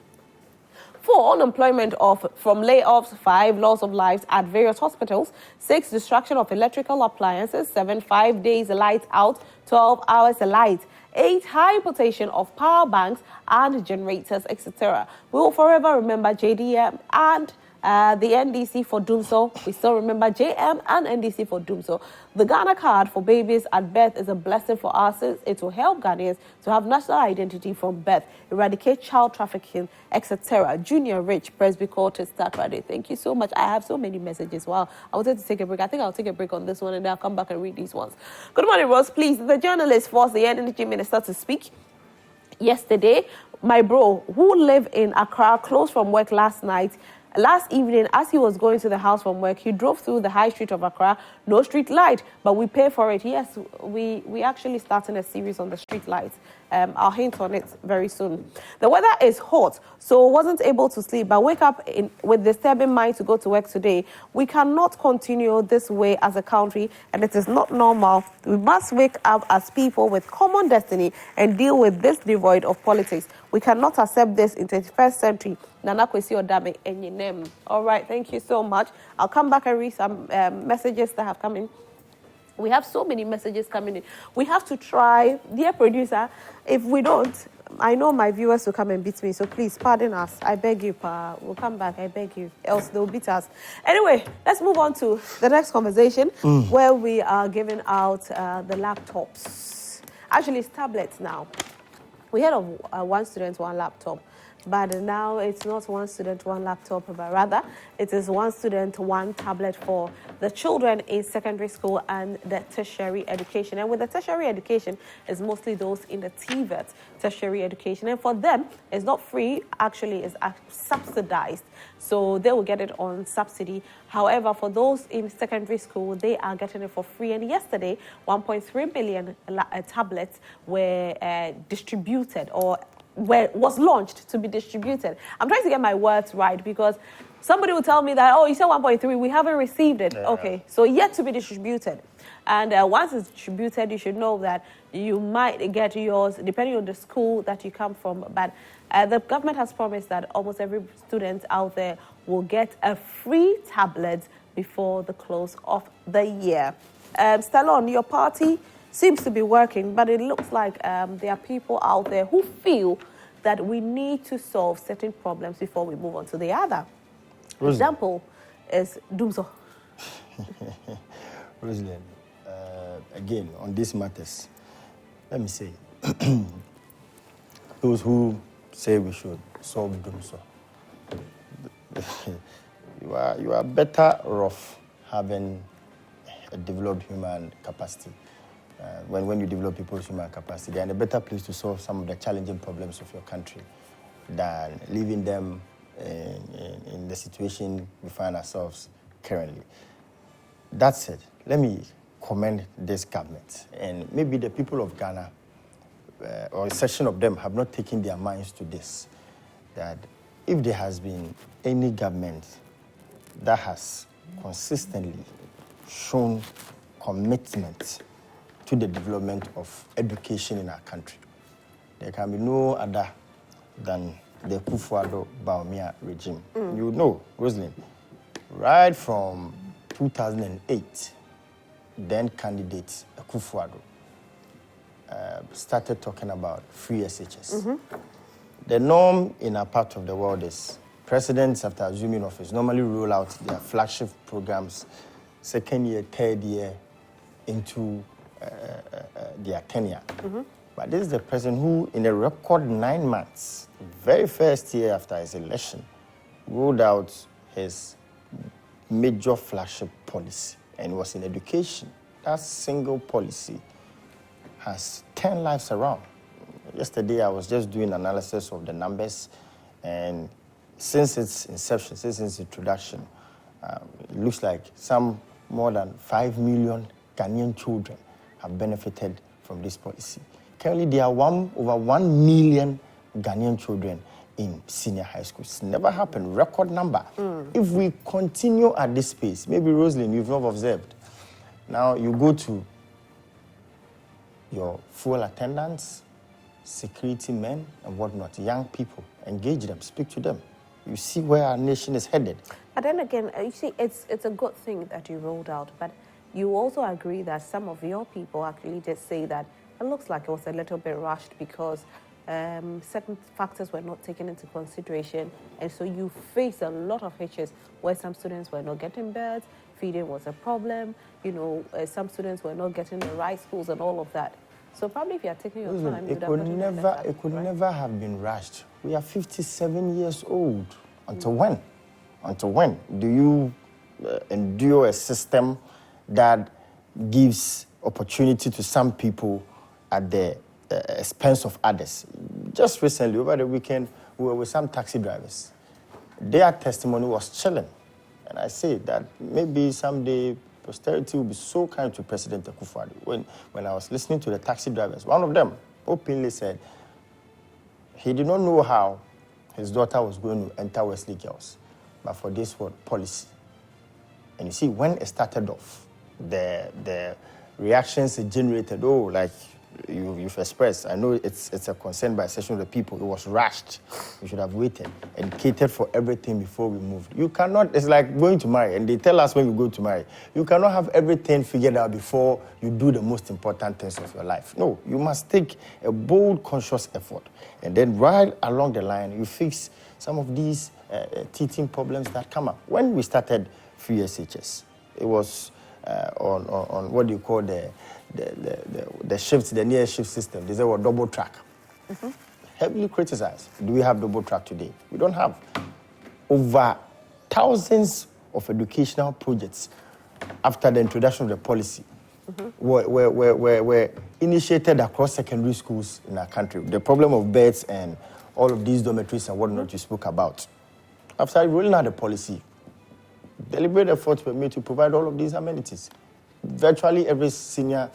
4, unemployment from layoffs, 5, loss of lives at various hospitals, 6, destruction of electrical appliances, 7, 5 days lights out, 12 hours light, 8, high importation of power banks and generators, etc. We will forever remember JDM and the NDC for DUMSOR. We still remember JM and NDC for DUMSOR. The Ghana card for babies at birth is a blessing for us. It will help Ghanaians to have national identity from birth, eradicate child trafficking, etc. Junior Rich, Presby Court, start Friday. Thank you so much. I have so many messages. Wow. I wanted to take a break. I think I'll take a break on this one and then I'll come back and read these ones. Good morning, Rose. Please, the journalist forced the energy minister to speak yesterday. My bro, who lived in Accra, closed from work last evening, as he was going to the house from work, he drove through the high street of Accra, no street light, but we pay for it. Yes, we actually starting a series on the street lights. I'll hint on it very soon. The weather is hot, so wasn't able to sleep, but wake up with disturbing mind to go to work today. We cannot continue this way as a country, and it is not normal. We must wake up as people with common destiny and deal with this devoid of politics. We cannot accept this in the 21st century. Nana Kwesi Odame Enyinem. All right, thank you so much. I'll come back and read some messages that have come in. We have so many messages coming in. We have to try, dear producer, if we don't, I know my viewers will come and beat me, so please pardon us. I beg you, Pa. We'll come back, I beg you, else they'll beat us. Anyway, let's move on to the next conversation where we are giving out the laptops. Actually, it's tablets now. We heard of one student, one laptop. But now it's not one student, one laptop, but rather it is one student, one tablet for the children in secondary school and the tertiary education. And with the tertiary education, it's mostly those in the TVET tertiary education. And for them, it's not free, actually it's subsidized. So they will get it on subsidy. However, for those in secondary school, they are getting it for free. And yesterday, 1.3 million tablets were distributed or was launched to be distributed. I'm trying to get my words right because somebody will tell me that, oh, you said 1.3, we haven't received it. Yeah. Okay, so yet to be distributed. And once it's distributed, you should know that you might get yours depending on the school that you come from. But the government has promised that almost every student out there will get a free tablet before the close of the year. Stallone, your party seems to be working, but it looks like there are people out there who feel that we need to solve certain problems before we move on to the other. Example is DUMSOR. Rosalind, again, on these matters, let me say, those who say we should solve DUMSOR, you are better off having a developed human capacity. When you develop people's human capacity, they're in a better place to solve some of the challenging problems of your country than leaving them in the situation we find ourselves currently. That said, let me commend this government, and maybe the people of Ghana, or a section of them, have not taken their minds to this, that if there has been any government that has consistently shown commitment to the development of education in our country, there can be no other than the Kufuor-Bawumia regime. You know, Rosalind, right from 2008, then candidate Kufuor started talking about free SHS. The norm in our part of the world is presidents, after assuming office, normally roll out their flagship programs second year, third year into their tenure. But this is the president who, in a record 9 months, very first year after his election, rolled out his major flagship policy, and it was in education. That single policy has turned lives around. Yesterday, I was just doing analysis of the numbers, and since its inception, since its introduction, it looks like some more than 5 million Ghanaian children have benefited from this policy. Currently, there are over 1 million Ghanaian children in senior high schools. It's never happened, record number. If we continue at this pace, maybe Rosalind, you've not observed. Now you go to your fuel attendants, security men, and whatnot, young people, engage them, speak to them. You see where our nation is headed. But then again, you see, it's a good thing that you rolled out, but you also agree that some of your people actually just say that it looks like it was a little bit rushed because certain factors were not taken into consideration, and so you face a lot of hitches where some students were not getting beds, feeding was a problem, you know, some students were not getting the right schools and all of that. So probably if you are taking your time, it could never have been rushed. We are 57 years old. Until when? Until when do you endure a system that gives opportunity to some people at the expense of others? Just recently, over the weekend, we were with some taxi drivers. Their testimony was chilling. And I say that maybe someday posterity will be so kind to President Kufuor. When I was listening to the taxi drivers, one of them openly said he did not know how his daughter was going to enter Wesley Girls, but for this policy. And you see, when it started off, the reactions it generated, like you've expressed, I know it's a concern by a section of the people. It was rushed. We should have waited and catered for everything before we moved. You cannot, it's like going to marry, and they tell us when we go to marry, you cannot have everything figured out before you do the most important things of your life. No, you must take a bold, conscious effort. And then right along the line, you fix some of these teething problems that come up. When we started free SHS, it was on what do you call the shifts, the near shift system. They say we're double track. Heavily criticized. Do we have double track today? We don't have. Over thousands of educational projects after the introduction of the policy were initiated across secondary schools in our country. The problem of beds and all of these dormitories and whatnot you spoke about. After rolling out the policy, deliberate efforts were made to provide all of these amenities. Virtually every senior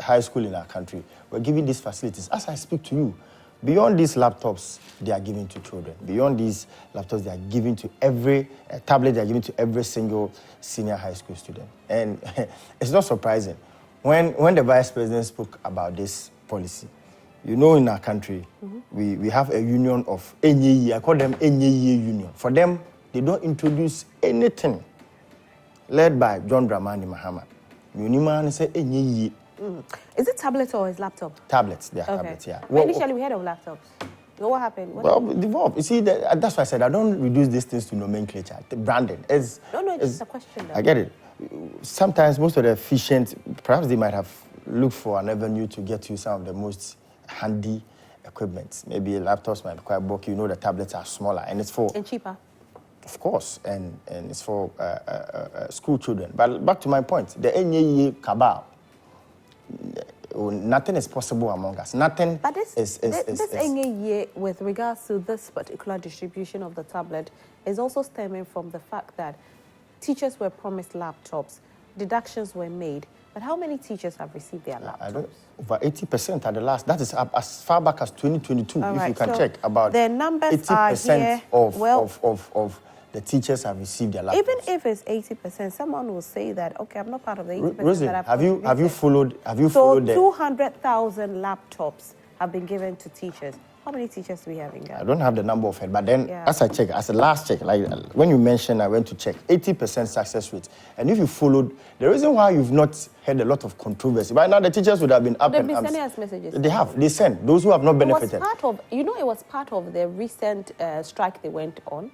high school in our country were giving these facilities. As I speak to you, beyond these laptops they are giving to children, beyond these laptops they are giving to every tablet they are giving to every single senior high school student. And it's not surprising. When the vice president spoke about this policy, you know, in our country, we have a union of NYE. I call them NYE union. For them, they don't introduce anything led by John Dramani Mahama. Uniman say NYE. Is it tablet or is laptop? Tablets, they are tablets, yeah. Well, Initially, we heard of laptops. So what happened? It evolved. You see, that's why I said I don't reduce these things to nomenclature. The branding is. No, it's just a question. Though. I get it. Sometimes most of the efficient, perhaps they might have looked for an avenue to get you some of the most handy equipment. Maybe laptops might be quite bulky. You know, the tablets are smaller and it's for. And cheaper. Of course, and it's for school children. But back to my point, the NAE cabal. Nothing is possible among us. Nothing. But this NAE, with regards to this particular distribution of the tablet, is also stemming from the fact that teachers were promised laptops, deductions were made. But how many teachers have received their laptops? Over 80% at the last. That is as far back as 2022. All if right, you can so check, about the numbers 80% are here. of the teachers have received their laptops. Even if it's 80%, someone will say that, okay, I'm not part of the 80% Rosie, that have you followed So 200,000 laptops have been given to teachers. How many teachers do we have in Ghana? I don't have the number of it, but then as I check, as a last check, like when you mentioned, I went to check 80% success rate. And if you followed, the reason why you've not had a lot of controversy, by now the teachers would have been up They've and been sending us messages. They have. They send those who have not benefited. It was part of the recent strike they went on.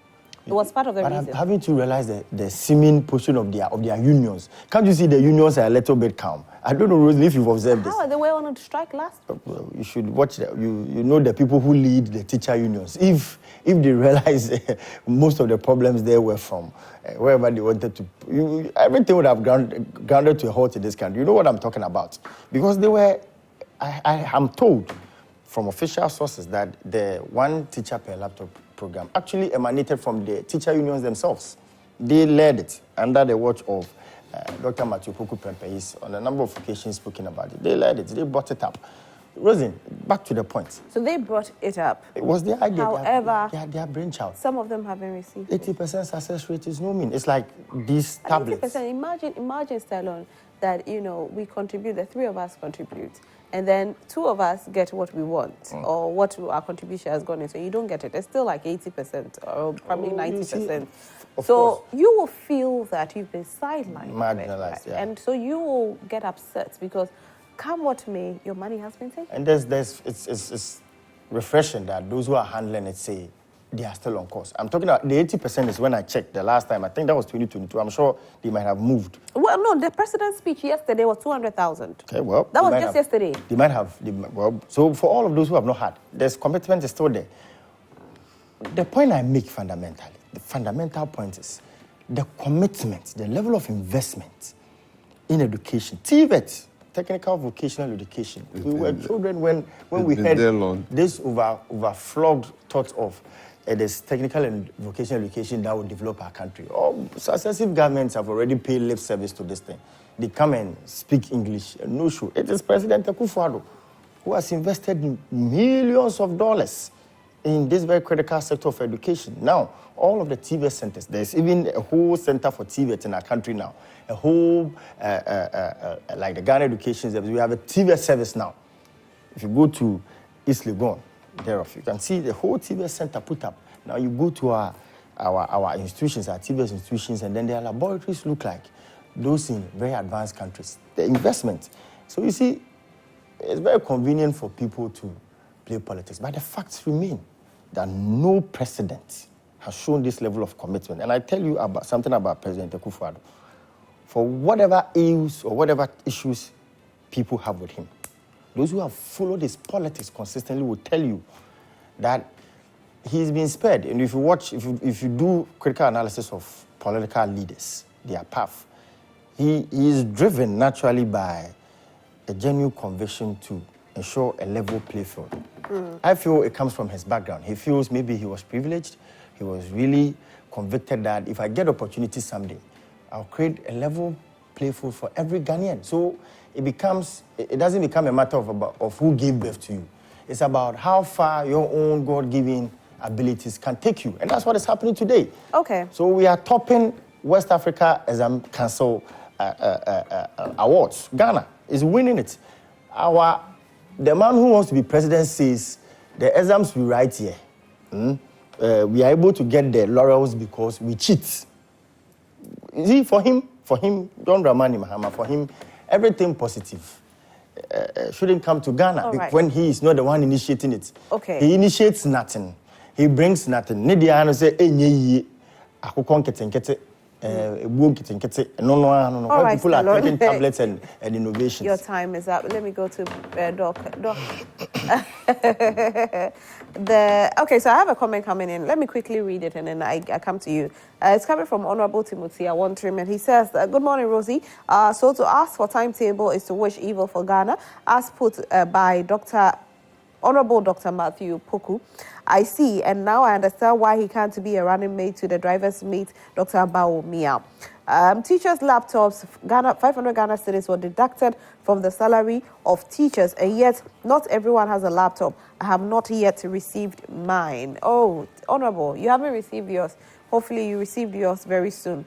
It was part of the reason. But haven't you realized the seeming position of their unions? Can't you see the unions are a little bit calm? I don't know, Rosie, if you've observed this. How? They were on a strike last week. Well, you should watch that. You know the people who lead the teacher unions. If they realize most of the problems there were from wherever they wanted to, everything would have grounded to a halt in this country. You know what I'm talking about? Because they were, I am told from official sources that the one teacher per laptop program actually emanated from the teacher unions themselves. They led it under the watch of Dr. Matthew Poku Prempeh. He's on a number of occasions speaking about it. They led it. They brought it up. Rosie, back to the point. So they brought it up. It was their idea. However, their brainchild. Some of them haven't received 80% success rate is no mean. It's like these tablets. 80%. Imagine, Stallone, that, we contribute, the three of us contribute, and then two of us get what we want, or what our contribution has gone into. You don't get it. It's still like 80% or probably 90%. So you will feel that you've been sidelined. Marginalized, right? yeah. And so you will get upset because come what may, your money has been taken. And it's refreshing that those who are handling it say they are still on course. I'm talking about the 80% is when I checked the last time. I think that was 2022. I'm sure they might have moved. Well, no, the president's speech yesterday was 200,000. Okay, well. That was just yesterday. They might have. So for all of those who have not had, there's commitment is still there. The point I make fundamentally, the fundamental point is the commitment, the level of investment in education. TVET, technical vocational education. We were children when we had this overflogged thought of this technical and vocational education that will develop our country. All successive governments have already paid lip service to this thing. They come and speak English, no show. It is President Akufo-Addo who has invested millions of dollars in this very critical sector of education. Now, all of the TVET centers, there's even a whole center for TVET in our country now. A whole, like the Ghana Education Service, we have a TVET service now. If you go to East Legon, thereof, you can see the whole TVET center put up. Now you go to our institutions, our TVET institutions, and then their laboratories look like those in very advanced countries. The investment. So you see, it's very convenient for people to play politics, but the facts remain that no president has shown this level of commitment. And I tell you about something about President Akufo-Addo. For whatever ills or whatever issues people have with him, those who have followed his politics consistently will tell you that he's been spared. And if you watch, if you do critical analysis of political leaders, their path, he is driven naturally by a genuine conviction to ensure a level play field. I feel it comes from his background. He feels maybe he was privileged. He was really convicted that if I get opportunity someday, I'll create a level play field for every Ghanaian. So it doesn't become a matter of who gave birth to you. It's about how far your own God-given abilities can take you. And that's what is happening today. Okay. So we are topping West Africa Exam Council awards. Ghana is winning it. The man who wants to be president says the exams we write here, we are able to get the laurels because we cheat. You see, for him, John Dramani Mahama, for him, everything positive shouldn't come to Ghana when he is not the one initiating it. Okay. He initiates nothing. He brings nothing. Nidia say, "Enye akukon ketenkete, ebuom ketenkete." No. People are taking tablets and innovations. Your time is up. Let me go to Doc. Okay, so I have a comment coming in. Let me quickly read it and then I come to you. It's coming from Honorable Timothy Awantrim, and he says, good morning, Rosie. So to ask for timetable is to wish evil for Ghana, as put by Honorable Dr. Matthew Poku. I see, and now I understand why he can't be a running mate to the driver's mate, Dr. Bao Mia. Teachers' laptops, 500 Ghana cedis were deducted from the salary of teachers, and yet not everyone has a laptop. I have not yet received mine. Oh, Honorable, you haven't received yours. Hopefully you received yours very soon.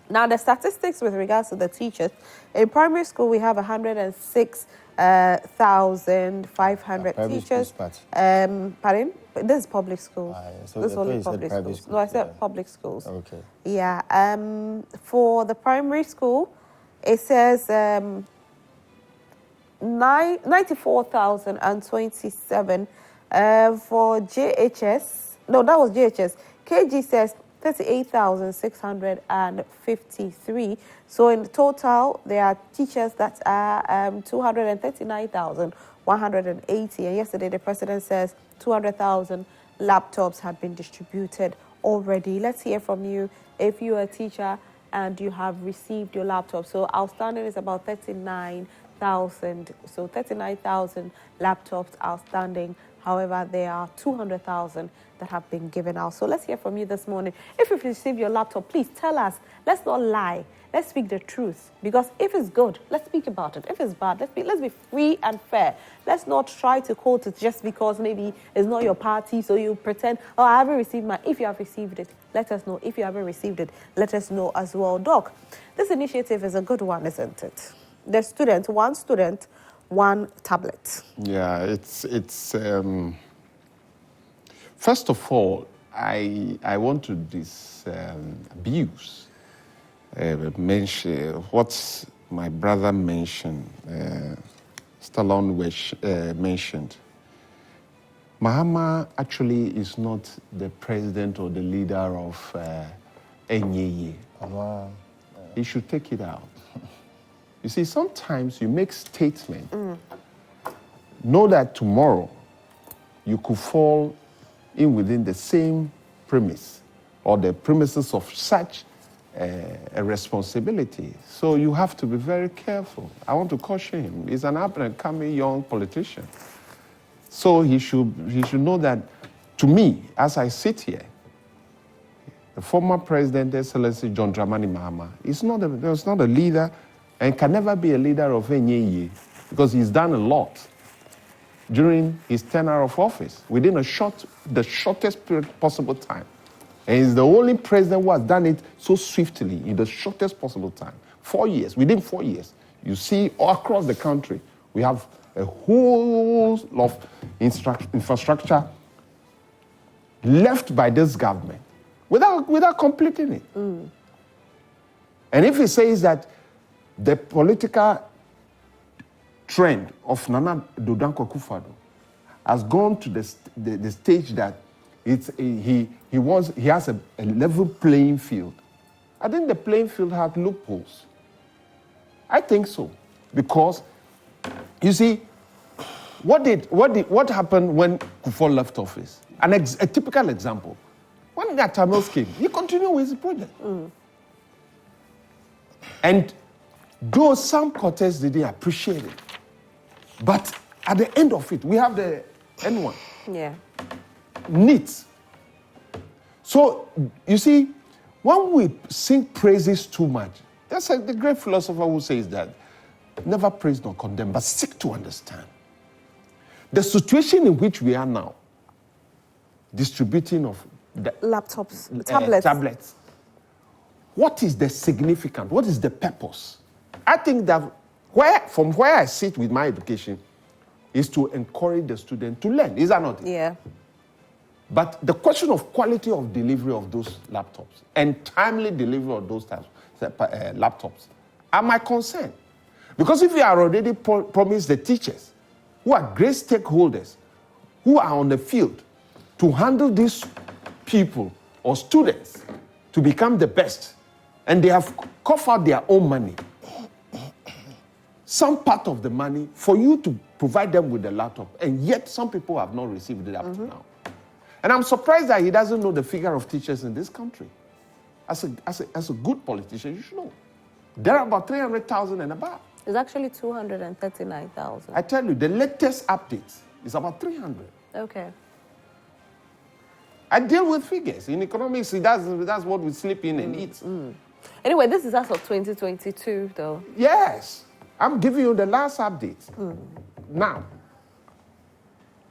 Now, the statistics with regards to the teachers, in primary school, we have 106,500 teachers. Pardon? This is public schools. So this is only public schools. No, I said public schools. Okay. Yeah. For the primary school, it says 94,027. For JHS, no, that was JHS. KG says 38,653. So in total, there are teachers that are 239,180. And yesterday, the president says 200,000 laptops have been distributed already. Let's hear from you if you're a teacher and you have received your laptop. So outstanding is about 39,000. So 39,000 laptops outstanding. However, there are 200,000 that have been given out. So let's hear from you this morning. If you've received your laptop, please tell us. Let's not lie. Let's speak the truth. Because if it's good, let's speak about it. If it's bad, let's be free and fair. Let's not try to quote it just because maybe it's not your party, so you pretend, oh, I haven't received mine. If you have received it, let us know. If you haven't received it, let us know as well. Doc, this initiative is a good one, isn't it? The student, one tablet. Yeah, it's first of all, I want to disabuse mention what my brother mentioned, Stallone mentioned. Mahama actually is not the president or the leader of NYE. He should take it out. You see, sometimes you make statements. Know that tomorrow you could fall in within the same premise or the premises of such a responsibility. So you have to be very careful. I want to caution him. He's an up-and-coming young politician. So he should know that, to me, as I sit here, the former President, Excellency John Dramani Mahama, was not a leader and can never be a leader of NYE because he's done a lot during his tenure of office within the shortest period possible time. And he's the only president who has done it so swiftly in the shortest possible time. 4 years, within 4 years. You see all across the country, we have a whole lot of infrastructure left by this government without completing it. And if he says that the political trend of Nana Dodan Akufo-Addo has gone to the stage that he has a level playing field. I think the playing field has loopholes. I think so, because you see, what happened when Kufuor left office? A typical example. When Tamils came, he continued with his project. And though some quarters didn't appreciate it, but at the end of it, we have the N1. Yeah. Neat. So, you see, when we sing praises too much, that's the great philosopher who says that never praise nor condemn, but seek to understand. The situation in which we are now, distributing of the laptops, tablets, what is the significance? What is the purpose? I think that from where I sit with my education is to encourage the student to learn. Is that not it? Yeah. But the question of quality of delivery of those laptops and timely delivery of those laptops are my concern. Because if you are already promised the teachers, who are great stakeholders, who are on the field to handle these people or students to become the best, and they have coughed out their own money, some part of the money for you to provide them with the laptop, and yet some people have not received it up to now. And I'm surprised that he doesn't know the figure of teachers in this country. As a good politician, you should know. There are about 300,000 and above. It's actually 239,000. I tell you, the latest update is about 300. Okay. I deal with figures. In economics, that's what we sleep in and eat. Anyway, this is as of 2022, though. Yes. I'm giving you the last update. Now,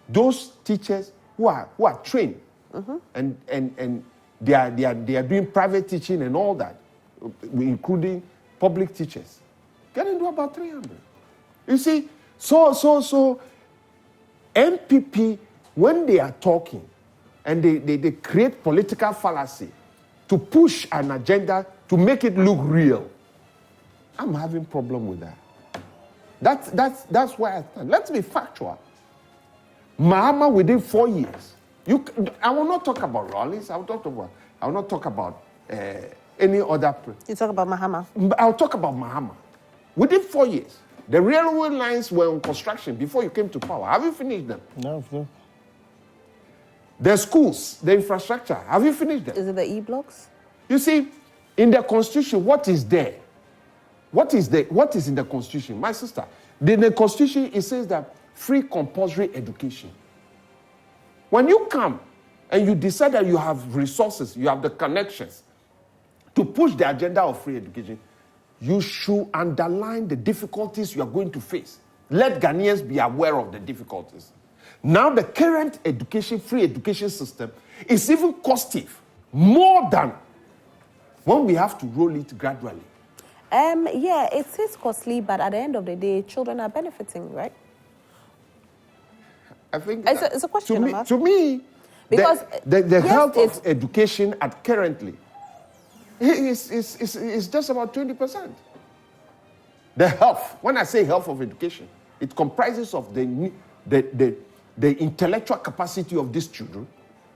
those teachers who are trained and they are doing private teaching and all that, including public teachers, getting to about 300. You see, so MPP, when they are talking and they create political fallacy to push an agenda to make it look real, I'm having problem with that. That's why I stand. Let's be factual. Mahama within 4 years. I will not talk about Rawlings. I will not talk about any other. You talk about Mahama. I'll talk about Mahama. Within 4 years, the railway lines were on construction before you came to power. Have you finished them? No. The schools, the infrastructure, have you finished them? Is it the E-blocks? You see, in the Constitution, what is there? What is in the Constitution? My sister, in the Constitution, it says that free compulsory education. When you come and you decide that you have resources, you have the connections to push the agenda of free education, you should underline the difficulties you are going to face. Let Ghanaians be aware of the difficulties. Now the current free education system is even costly, more than when we have to roll it gradually. Yeah, it is costly, but at the end of the day, children are benefiting, right? I think it's a question. To me, because the health of education currently is just about 20%. The health, when I say health of education, it comprises of the intellectual capacity of these children.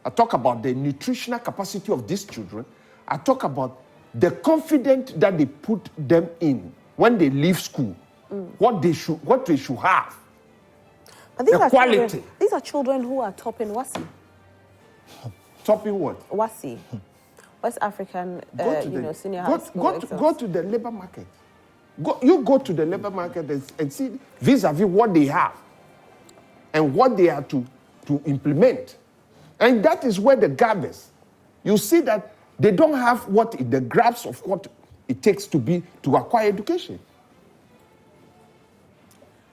I talk about the nutritional capacity of these children. I talk about the confidence that they put them in when they leave school, what they should have. But these the are quality. Children, these are children who are topping WASI. Topping what? WASI, West African, senior high school. Go to the labor market. Go to the labor market and see vis-a-vis what they have and what they are to implement. And that is where the gap is. You see that they don't have the grasp of what it takes to acquire education.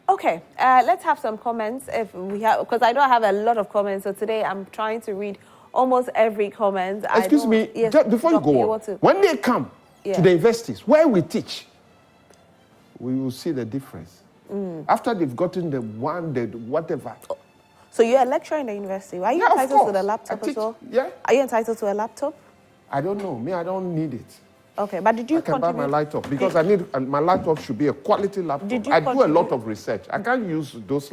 Okay, let's have some comments if we have, because I don't have a lot of comments. So today I'm trying to read almost every comment. Excuse me, yes, just before you go on, when they come to the universities where we teach, we will see the difference. After they've gotten whatever. So you're a lecturer in the university. Are you entitled to the laptop as well? Yeah. Are you entitled to a laptop? I don't know. Me, I don't need it. Okay, but did you I can buy my laptop because my laptop should be a quality laptop. I do a lot of research. I can't use those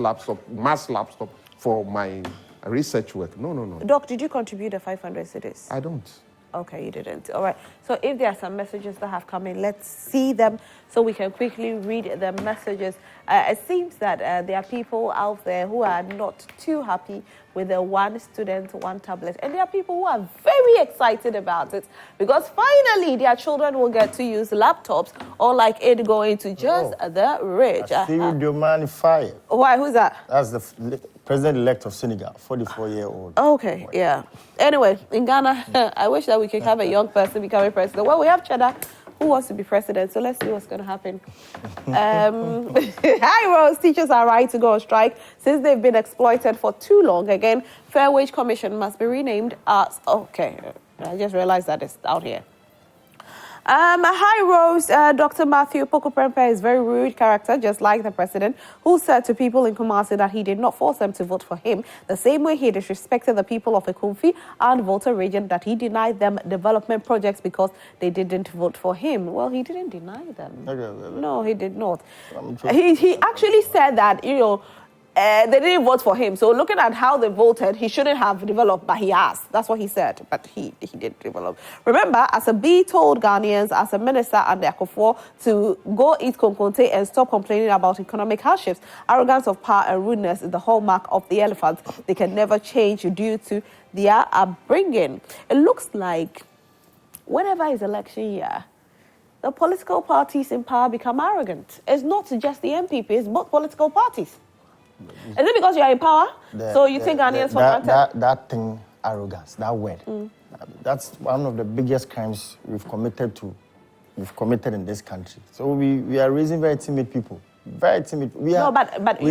mass laptop for my research work. No. Doc, did you contribute the 500 cedis? I don't. Okay, you didn't. All right. So if there are some messages that have come in, let's see them so we can quickly read the messages. It seems that there are people out there who are not too happy with the one student, one tablet. And there are people who are very excited about it because finally their children will get to use laptops, unlike it going to just the rich. Fire. Why? Who's that? That's the president-elect of Senegal, 44-year-old. Okay, yeah. Anyway, in Ghana, I wish that we could have a young person becoming president. Well, we have Cheddar, who wants to be president, so let's see what's going to happen. Hi, Rose. Teachers are right to go on strike since they've been exploited for too long. Again, Fair Wage Commission must be renamed as... Okay, I just realized that it's out here. Hi, Rose. Dr. Matthew Pokuprempe is very rude character, just like the president, who said to people in Kumasi that he did not force them to vote for him, the same way he disrespected the people of Ekumfi and Volta region, that he denied them development projects because they didn't vote for him. Well, he didn't deny them. No, he did not. He actually said that, you know, they didn't vote for him. So looking at how they voted, he shouldn't have developed, but he has. That's what he said. But he did develop. Remember, as a B told Ghanaians, as a minister and the Akufo, to go eat konkonte and stop complaining about economic hardships. Arrogance of power and rudeness is the hallmark of the elephants. They can never change due to their upbringing. It looks like whenever is election year, the political parties in power become arrogant. It's not just the MPP, it's both political parties. Is it because you are in power? So you think Ghanaians for granted? That thing, arrogance, that word, that's one of the biggest crimes we've committed in this country. So we are raising very timid people. Very timid. We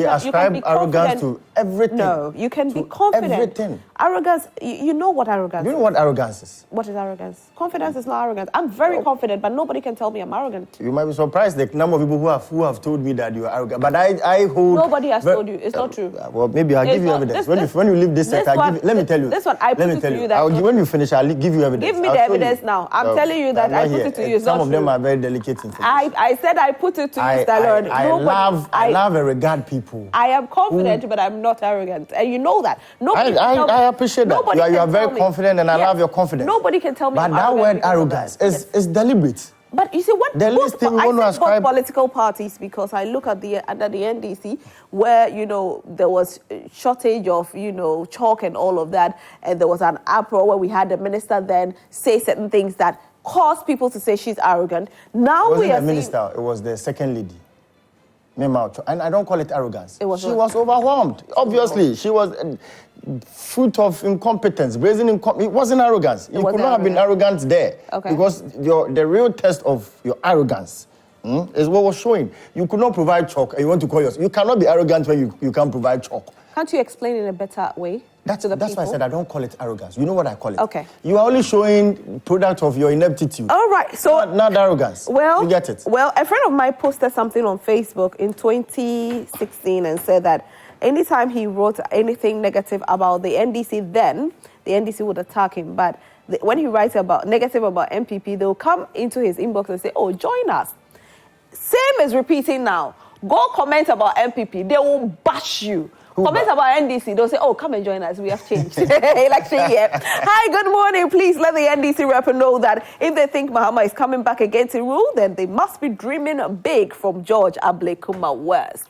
ascribe arrogance to everything. No, you can be confident. Everything. Arrogance, you know what arrogance is. You know what arrogance is? What is arrogance? Confidence is not arrogance. I'm very confident, but nobody can tell me I'm arrogant. You might be surprised the number of people who have told me that you are arrogant. But I hold... Nobody has told you. It's not true. Well, maybe I'll give you evidence. When you leave this sector, let me tell you. This one, I put it to you. When you finish, I'll give you evidence. Give me the evidence now. I'm telling you that I put it to you. Some of them are very delicate information. I said I put it to you, Stallone. I love and regard people. I am confident, but I'm not arrogant. And you know that. I appreciate that. You are very confident, and I love your confidence. Nobody can tell me. But that word arrogance is deliberate. But you see what the least thing we want to ascribe political parties, because I look at under the NDC where, you know, there was a shortage of, you know, chalk and all of that, and there was an uproar where we had the minister then say certain things that caused people to say she's arrogant. Now we are the minister, it was the second lady. And I don't call it arrogance. She was overwhelmed. Obviously, she was fruit of incompetence, brazen incompetence. It wasn't arrogance. You could not have been arrogant there. Okay. Because the real test of your arrogance is what was showing. You could not provide chalk and you want to call yourself. You cannot be arrogant when you can't provide chalk. Can't you explain in a better way? That's why I said I don't call it arrogance. You know what I call it? Okay. You are only showing product of your ineptitude. All right. So not arrogance. Well, you get it. Well, a friend of mine posted something on Facebook in 2016 and said that anytime he wrote anything negative about the NDC, then the NDC would attack him. But when he writes about negative about MPP, they'll come into his inbox and say, "Oh, join us." Same as repeating now. Go comment about MPP. They will bash you. Comment about NDC. They'll say, "Oh, come and join us. We have changed." Election year. Hi, good morning. Please let the NDC rep know that if they think Mahama is coming back again to rule, then they must be dreaming big. From George Ablekuma West.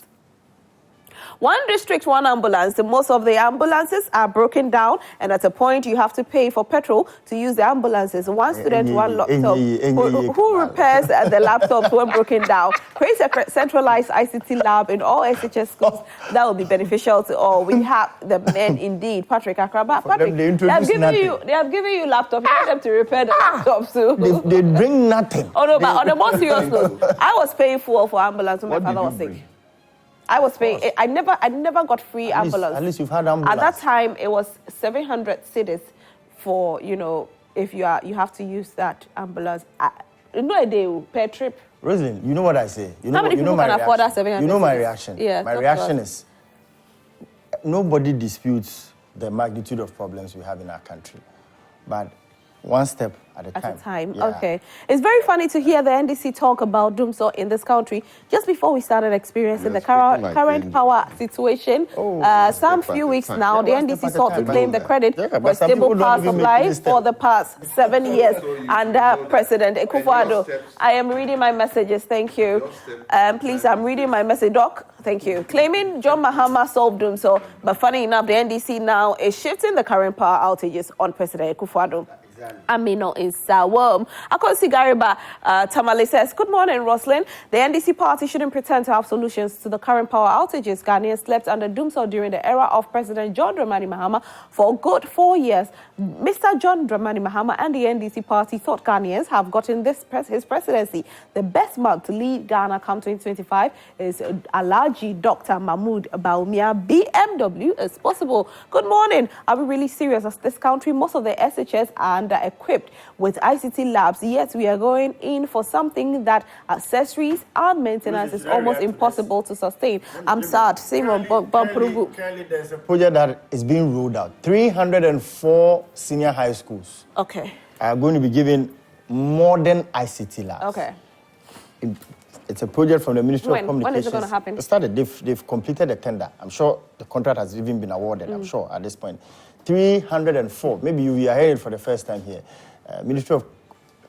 One district, one ambulance. Most of the ambulances are broken down, and at a point you have to pay for petrol to use the ambulances. One student, one laptop. Who repairs the laptops when broken down? Creates a centralized ICT lab in all SHS schools. That will be beneficial to all. We have the men indeed. Patrick Akraba. Patrick, they have given you laptops. You want them to repair the laptops too. They bring nothing. Oh no, but on a more serious note, I was paying for ambulance when my father was sick. I was paying. I never got free ambulance. At least you've had ambulance. At that time, it was 700 cedis for, you know, if you have to use that ambulance. No idea per trip. Rosalind, you know what I say. How many people can afford that 700? You know my reaction. Yeah. My reaction is nobody disputes the magnitude of problems we have in our country, but one step at a time. Yeah. Okay. It's very funny to hear the NDC talk about DUMSOR in this country just before we started experiencing the current power situation. Some few weeks now, the NDC sought to claim the credit for stable power supply for the past 7 years under President Akufo-Addo. I am reading my messages. Thank you. Please, I'm reading my message. Doc, thank you. Claiming John Mahama solved DUMSOR, but funny enough, the NDC now is shifting the current power outages on President Akufo-Addo. Amino in Sawam. Akonsi Gariba Tamale says, good morning, Roslyn. The NDC party shouldn't pretend to have solutions to the current power outages. Ghanaians slept under DUMSOR during the era of President John Dramani Mahama for a good 4 years. Mr. John Dramani Mahama and the NDC party thought Ghanaians have gotten his presidency. The best man to lead Ghana come 2025 is Alhaji Dr. Mahmoud Bawumia. BMW is possible. Good morning. Are we really serious as this country? Most of the SHS and under-equipped with ICT labs, yet we are going in for something that accessories and maintenance is almost impossible to sustain. I'm sad. Currently, there's a project that is being rolled out. 304 senior high schools are going to be given modern ICT labs. Okay. It's a project from the Ministry of Communications. When is it going to happen? It started. They've completed the tender. I'm sure the contract has even been awarded. I'm sure at this point. 304. Maybe you are hearing it for the first time here. Ministry of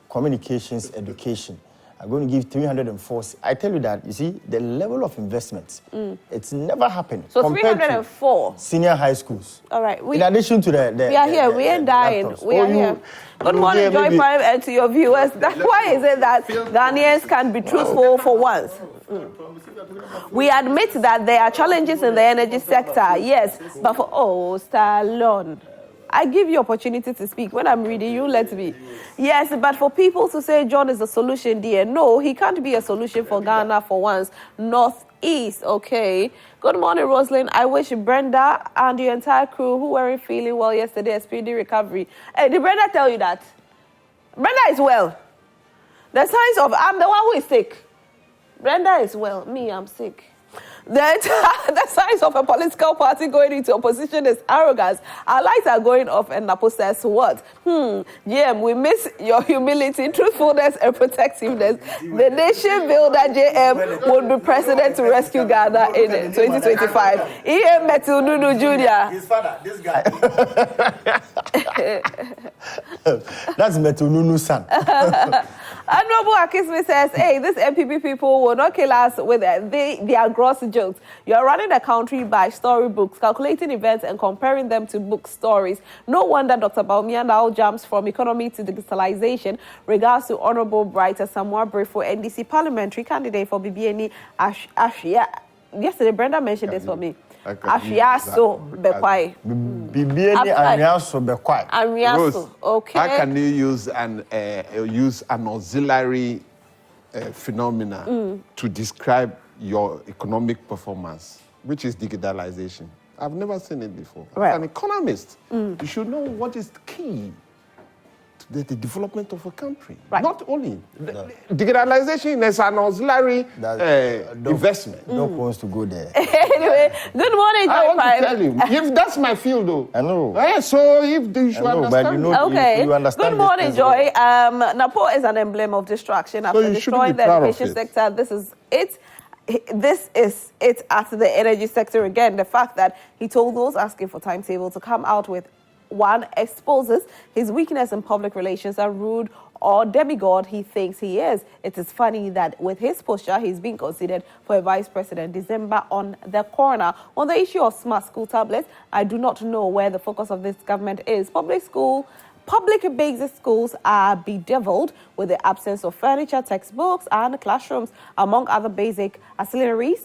Communications, Education are going to give 304. I tell you that, you see, the level of investments, it's never happened. So 304? Senior high schools. All right. In addition to the we are here. We ain't dying. We are here. Good morning, Joy Prime, and to your viewers. Why is it that Ghanaians can be truthful for once? We admit that there are challenges in the energy sector, yes, but for Stallone, I give you opportunity to speak. When I'm reading, you let me. Yes, but for people to say John is the solution, dear, no, he can't be a solution for Ghana for once. Northeast, okay. Good morning, Rosalind. I wish Brenda and the entire crew who weren't feeling well yesterday a speedy recovery. Hey, did Brenda tell you that? Brenda is well. The signs of I'm the one who is sick. Brenda is well. Me, I'm sick. The signs of a political party going into opposition is arrogance. Our lights are going off, and Napo says what? JM, we miss your humility, truthfulness, and protectiveness. The nation builder, JM, would be president to rescue Ghana in 2025. E.M. Metununu Jr. His father, this guy. That's Metununu's son. Honorable Akisme says, hey, these MPP people will not kill us with their gross jokes. You are running the country by storybooks, calculating events and comparing them to book stories. No wonder Dr. Baumia now jumps from economy to digitalization. Regards to Honorable Brighter Samoa Brefo, NDC parliamentary candidate for BBNE Ashia. Yesterday, Brenda mentioned this for me. Ashiaso Bekwai. BBNE Ashiaso Bekwai. Ashiaso, okay. How can you use an auxiliary phenomena to describe your economic performance, which is digitalization? I've never seen it before. Right. As an economist, you should know what is key to the development of a country. Right. Not only digitalization is an auxiliary investment. Doc wants to go there. Anyway, good morning, Joy. I want to tell you, if that's my field, though. I know. So if you should understand. But you know, okay. you understand. Good morning, Joy. Napo is an emblem of destruction after destroying the education sector. This is it. This is it at the energy sector again. The fact that he told those asking for timetable to come out with one exposes his weakness in public relations and rude or demigod he thinks he is. It is funny that with his posture, he's being considered for a vice president December on the corner. On the issue of smart school tablets, I do not know where the focus of this government is. Public basic schools are bedeviled with the absence of furniture, textbooks, and classrooms, among other basic auxiliaries.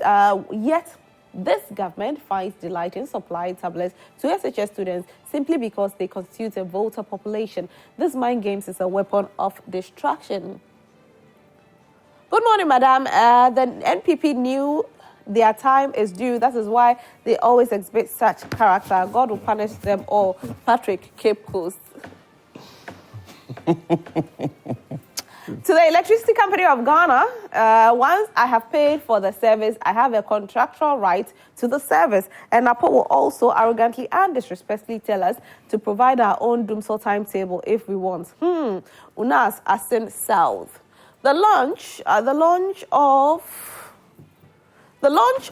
Yet, this government finds delight in supplying tablets to SHS students simply because they constitute a voter population. This mind games is a weapon of distraction. Good morning, madam. The NPP knew their time is due. That is why they always exhibit such character. God will punish them all. Patrick, Cape Coast. To the Electricity Company of Ghana, once I have paid for the service, I have a contractual right to the service. And NAPO will also arrogantly and disrespectfully tell us to provide our own DUMSOR timetable if we want. Unas Asin South. The launch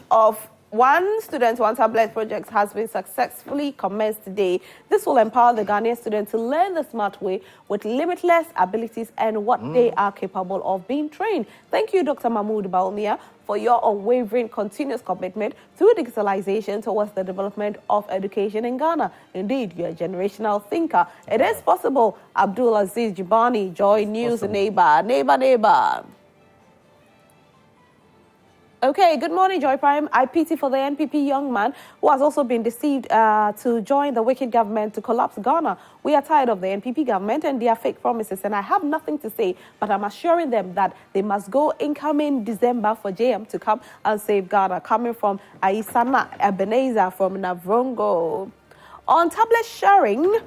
of One Student, One Tablet project has been successfully commenced today. This will empower the Ghanaian student to learn the smart way with limitless abilities and what they are capable of being trained. Thank you, Dr. Mahmoud Baumia, for your unwavering, continuous commitment through digitalization towards the development of education in Ghana. Indeed, you're a generational thinker. It is possible. Abdul Aziz Jibani, Joy News, neighbor. Okay, good morning, Joy Prime. I pity for the NPP young man who has also been deceived to join the wicked government to collapse Ghana. We are tired of the NPP government and their fake promises, and I have nothing to say, but I'm assuring them that they must go incoming December for JM to come and save Ghana. Coming from Aisana Ebenezer from Navrongo. On tablet sharing,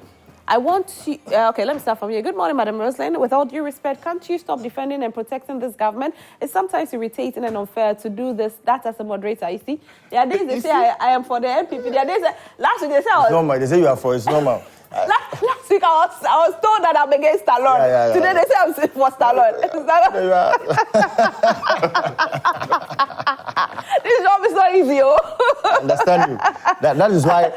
I want to... okay, let me start from here. Good morning, Madam Roslyn. With all due respect, can't you stop defending and protecting this government? It's sometimes irritating and unfair to do that as a moderator, you see. There are days they say I am for the NPP. There are days... Last week they say I was... It's normal. They say you are for... It's normal. Last week I was told that I'm against Stallone. Yeah. Today they say I'm for Stallone. This job is not easy, oh. I understand you. That is why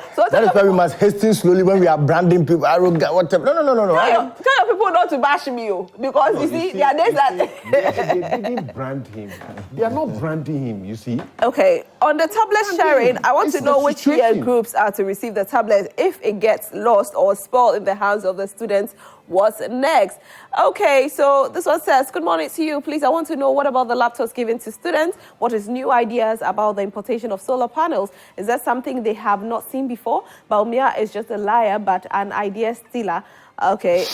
we must hasten slowly when we are branding people. Arrogant, whatever. No. Tell your people not to bash me, oh, because you see, there are days that they didn't brand him. They are not branding him. You see. Okay, on the tablet sharing, I want to know which peer groups are to receive the tablet if it gets lost or spoiled in the hands of the students. What's next? Okay, so this one says, good morning to you. Please, I want to know what about the laptops given to students? What is new ideas about the importation of solar panels? Is that something they have not seen before? Baumia is just a liar, but an idea stealer. Okay,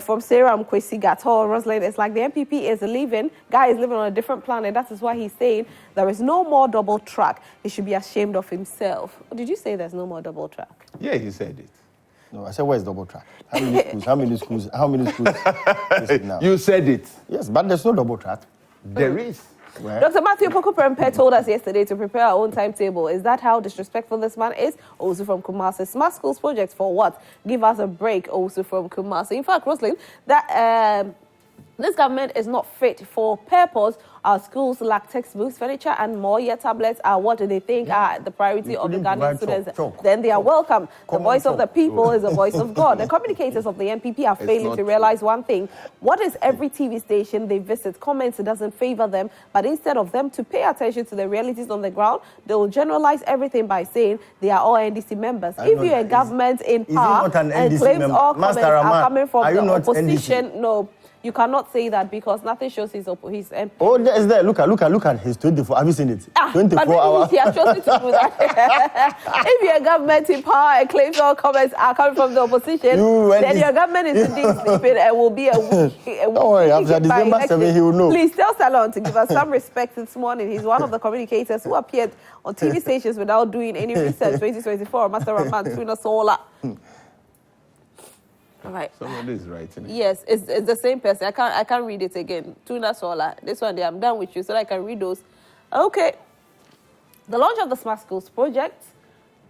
from Sarah Mkwesi Gato, Rosalind, it's like the MPP is living on a different planet. That is why he's saying there is no more double track. He should be ashamed of himself. Did you say there's no more double track? Yeah, he said it. No, I said, where's double track? How many schools is it now? You said it. Yes, but there's no double track. There is. Where? Dr. Matthew Poku-Prempeh told us yesterday to prepare our own timetable. Is that how disrespectful this man is? Also from Kumasi. Smart schools projects for what? Give us a break. Also from Kumasi. In fact, Rosalind, that this government is not fit for purpose. Our schools lack textbooks, furniture, and more. Yet tablets are what they think are the priority of the Ghanaian students. Then they are welcome. The voice of the people is the voice of God. The communicators of the NPP are failing to realize one thing. What is every TV station they visit? Comments doesn't favor them, but instead of them to pay attention to the realities on the ground, they will generalize everything by saying they are all NDC members. If you're a government in power and claims all comments are coming from the opposition, no. You cannot say that because nothing shows his MP. Oh, is there? Look at his 24. Have you seen it? 24 hours. He has chosen to do that. If your government in power and claims all comments are coming from the opposition, then your government is indeed sleeping and will be a don't worry, after December 7, he will know. Please tell Stallone to give us some respect this morning. He's one of the communicators who appeared on TV stations without doing any research. 2024, Master Rahman, Tuna Sola. Right. Somebody is writing it. Yes, it's the same person. I can't read it again. Tuna Sola. This one there, I'm done with you so that I can read those. Okay. The launch of the Smart Schools project.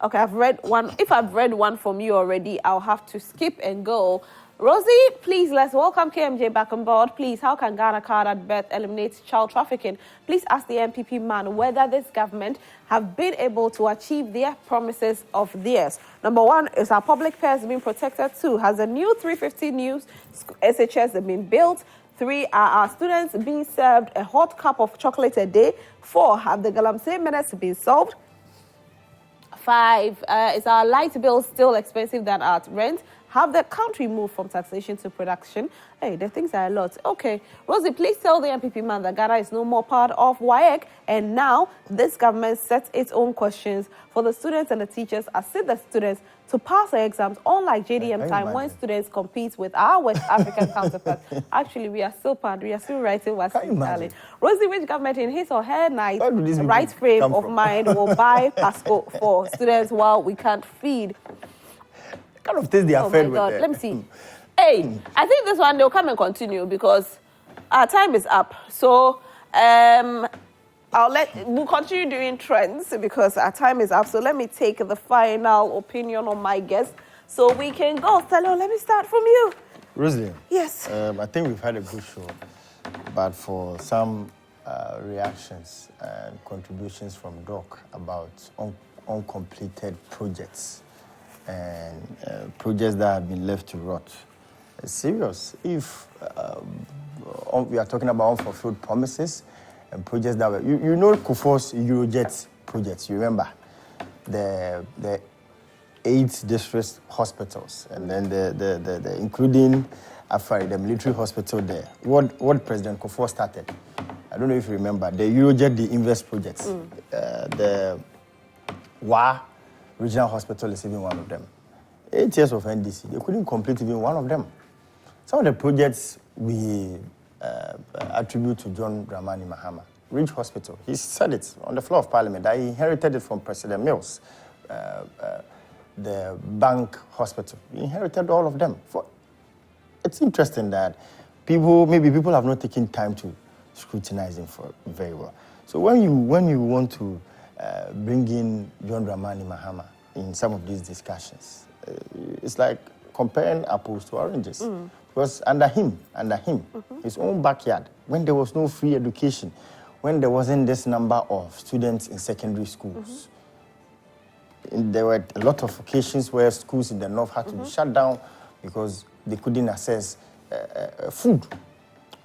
Okay, I've read one. If I've read one from you already, I'll have to skip and go. Rosie, please, let's welcome KMJ back on board. Please, how can Ghana card at birth eliminate child trafficking? Please ask the MPP man whether this government have been able to achieve their promises of theirs. Number one, is our public pairs being protected? 2, has a new 350 new SHS been built? 3, are our students being served a hot cup of chocolate a day? 4, have the Galamsey minutes been solved? 5, is our light bill still expensive than our rent? Have the country moved from taxation to production? Hey, the things are a lot. Okay, Rosie, please tell the MPP man that Ghana is no more part of WAEC, and now this government sets its own questions for the students and the teachers, assist the students to pass their exams, unlike JDM time when students compete with our West African counterparts. Actually, we are still part. We are still writing what's darling. Rosie, which government in his or her right frame of mind will buy Pasco for students while we can't feed? Kind of things they are fed with. God. Let me see. Hey, I think this one they'll come and continue because our time is up. So we'll continue doing trends because our time is up. So let me take the final opinion on my guest so we can go. Stallone, let me start from you. Rosie. Yes. I think we've had a good show, but for some reactions and contributions from Doc about uncompleted projects and projects that have been left to rot. It's serious. If we are talking about unfulfilled promises and projects that were... You know Kufuor's Eurojet projects, you remember? The 8 district hospitals, and then the including Afari, the military hospital there. What President Kufuor started, I don't know if you remember, the Eurojet, the Invest projects. The WA Regional Hospital is even one of them. 8 years of NDC, they couldn't complete even one of them. Some of the projects we attribute to John Dramani Mahama. Ridge Hospital, he said it on the floor of Parliament that he inherited it from President Mills. the bank hospital. We inherited all of them. It's interesting that maybe people have not taken time to scrutinize him for very well. So when you want to bring in John Dramani Mahama in some of these discussions, it's like comparing apples to oranges. Because under him, his own backyard, when there was no free education, when there wasn't this number of students in secondary schools, there were a lot of occasions where schools in the north had to be shut down because they couldn't access food.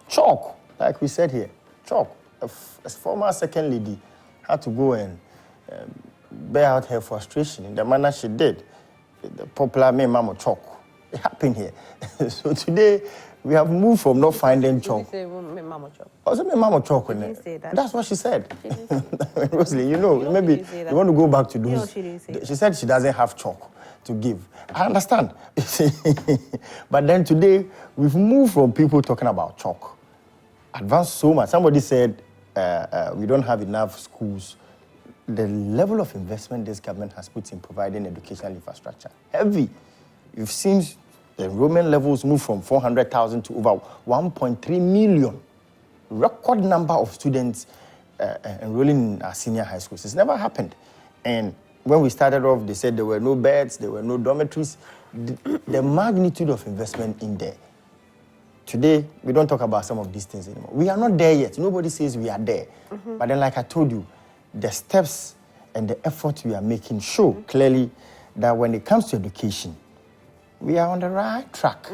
Chalk, like we said here, chalk. A former second lady had to go and bear out her frustration in the manner she did. The popular name Mamo Chalk. It happened here. So today, we have moved from not finding chalk. Did you say Mamo Chalk? Also, Mamo Chalk. She didn't say that. That's what she said. She didn't say that. Rosalie, maybe you want to go back to those. No, she didn't say that. She said she doesn't have chalk to give. I understand. But then today, we've moved from people talking about chalk. Advanced so much. Somebody said we don't have enough schools. The level of investment this government has put in providing educational infrastructure, heavy. You've seen the enrollment levels move from 400,000 to over 1.3 million. Record number of students enrolling in our senior high schools. It's never happened. And when we started off, they said there were no beds, there were no dormitories. The magnitude of investment in there. Today, we don't talk about some of these things anymore. We are not there yet. Nobody says we are there. But then, like I told you, the steps and the effort we are making show clearly that when it comes to education, we are on the right track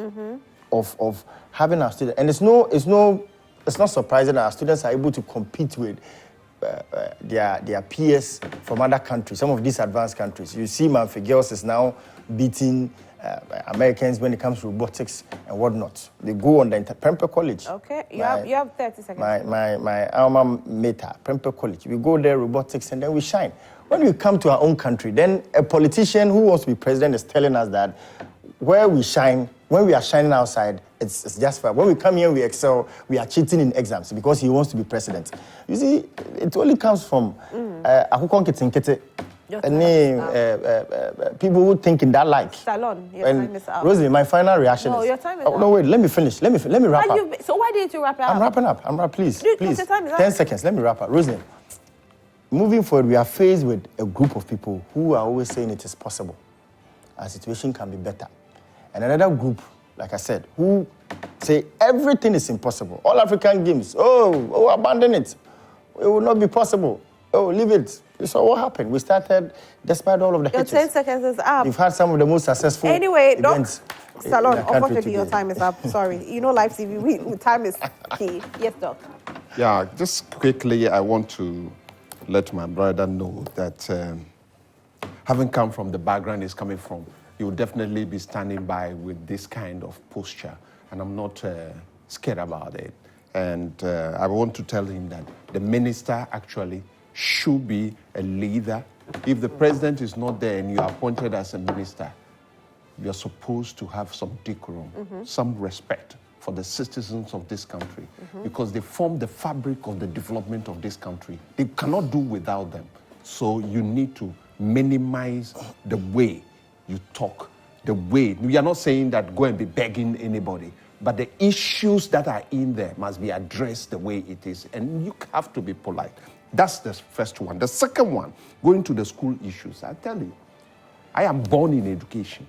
of having our students. And it's not surprising that our students are able to compete with their peers from other countries, some of these advanced countries. You see, Manfred Girls is now beating Americans when it comes to robotics and whatnot. They go on the Prempeh College. Okay, you have 30 seconds. My alma mater, Prempeh College. We go there, robotics, and then we shine. When we come to our own country, then a politician who wants to be president is telling us that where we shine, when we are shining outside, it's just fine. When we come here, we excel. We are cheating in exams because he wants to be president. You see, it only comes from people who think in that like. Stallone, your time is up. Rosalie, my final reaction is... your time is up. No, wait, let me finish. Let me wrap up. So why didn't you wrap it up? I'm wrapping up. Please. Your time is up. 10 seconds. Let me wrap up. Rosalie, moving forward, we are faced with a group of people who are always saying it is possible. Our situation can be better. And another group, like I said, who say everything is impossible. All African games, abandon it. It will not be possible. Leave it. So what happened? We started, despite all of the hitches. Your 10 seconds is up. We've had some of the most successful events. Stallone, unfortunately, your time is up. Sorry. You know, live TV, time is key. Yes, Doc. Yeah, just quickly, I want to let my brother know that having come from the background he's coming from, he will definitely be standing by with this kind of posture. And I'm not scared about it. And I want to tell him that the minister actually should be a leader. If the president is not there and you are appointed as a minister, you're supposed to have some decorum, some respect for the citizens of this country, because they form the fabric of the development of this country. They cannot do without them. So you need to minimize the way you talk, the way. We are not saying that go and be begging anybody, but the issues that are in there must be addressed the way it is, and you have to be polite. That's the first one. The second one, going to the school issues. I tell you, I am born in education.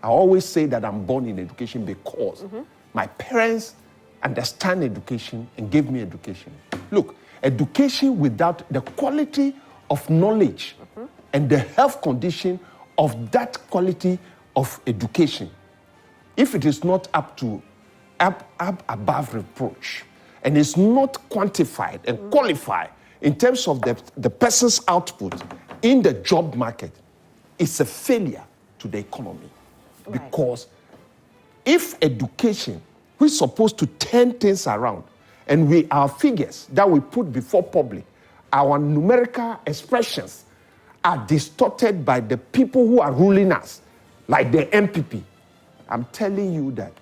I always say that I'm born in education because my parents understand education and gave me education. Look, education without the quality of knowledge and the health condition of that quality of education, if it is not up above reproach and is not quantified and qualified in terms of the person's output in the job market, it's a failure to the economy. Right. Because if education, we're supposed to turn things around, and our figures that we put before public, our numerical expressions are distorted by the people who are ruling us, like the MPP. I'm telling you that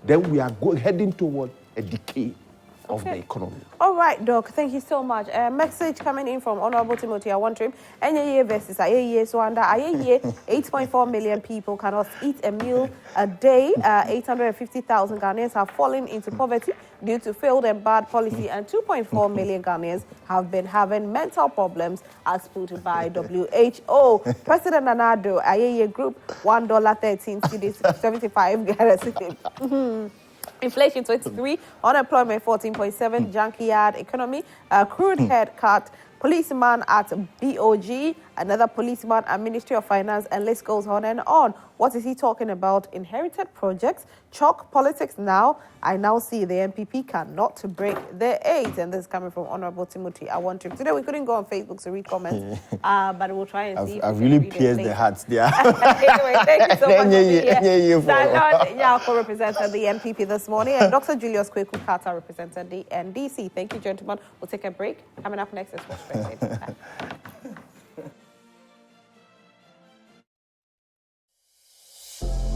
then we are heading toward a decay. of the economy. All right, Doc. Thank you so much. A message coming in from Honorable Timothy. I want him. NAA versus IAEA. So under IAEA, 8.4 million people cannot eat a meal a day. 850,000 Ghanaians have fallen into poverty due to failed and bad policy, and 2.4 million Ghanaians have been having mental problems, as put by WHO. President Nanado, IAEA Group, $1.13 cedis, 75 Ghana cedis. Inflation 23, unemployment 14.7, junkyard economy, crude head cut, policeman at BOG, another policeman at Ministry of Finance, and list goes on and on. What is he talking about? Inherited projects, chalk politics now. I now see the MPP cannot break the 8. And this is coming from Honorable Timothy. I want him. Today we couldn't go on Facebook to read comments, but we'll try and see. I've really pierced the hearts there. Anyway, thank you so much for being here. Nyarko represented the MPP this morning, and Dr. Julius Kwaku Kattah represented the NDC. Thank you, gentlemen. We'll take a break. Coming up next is What's Trending.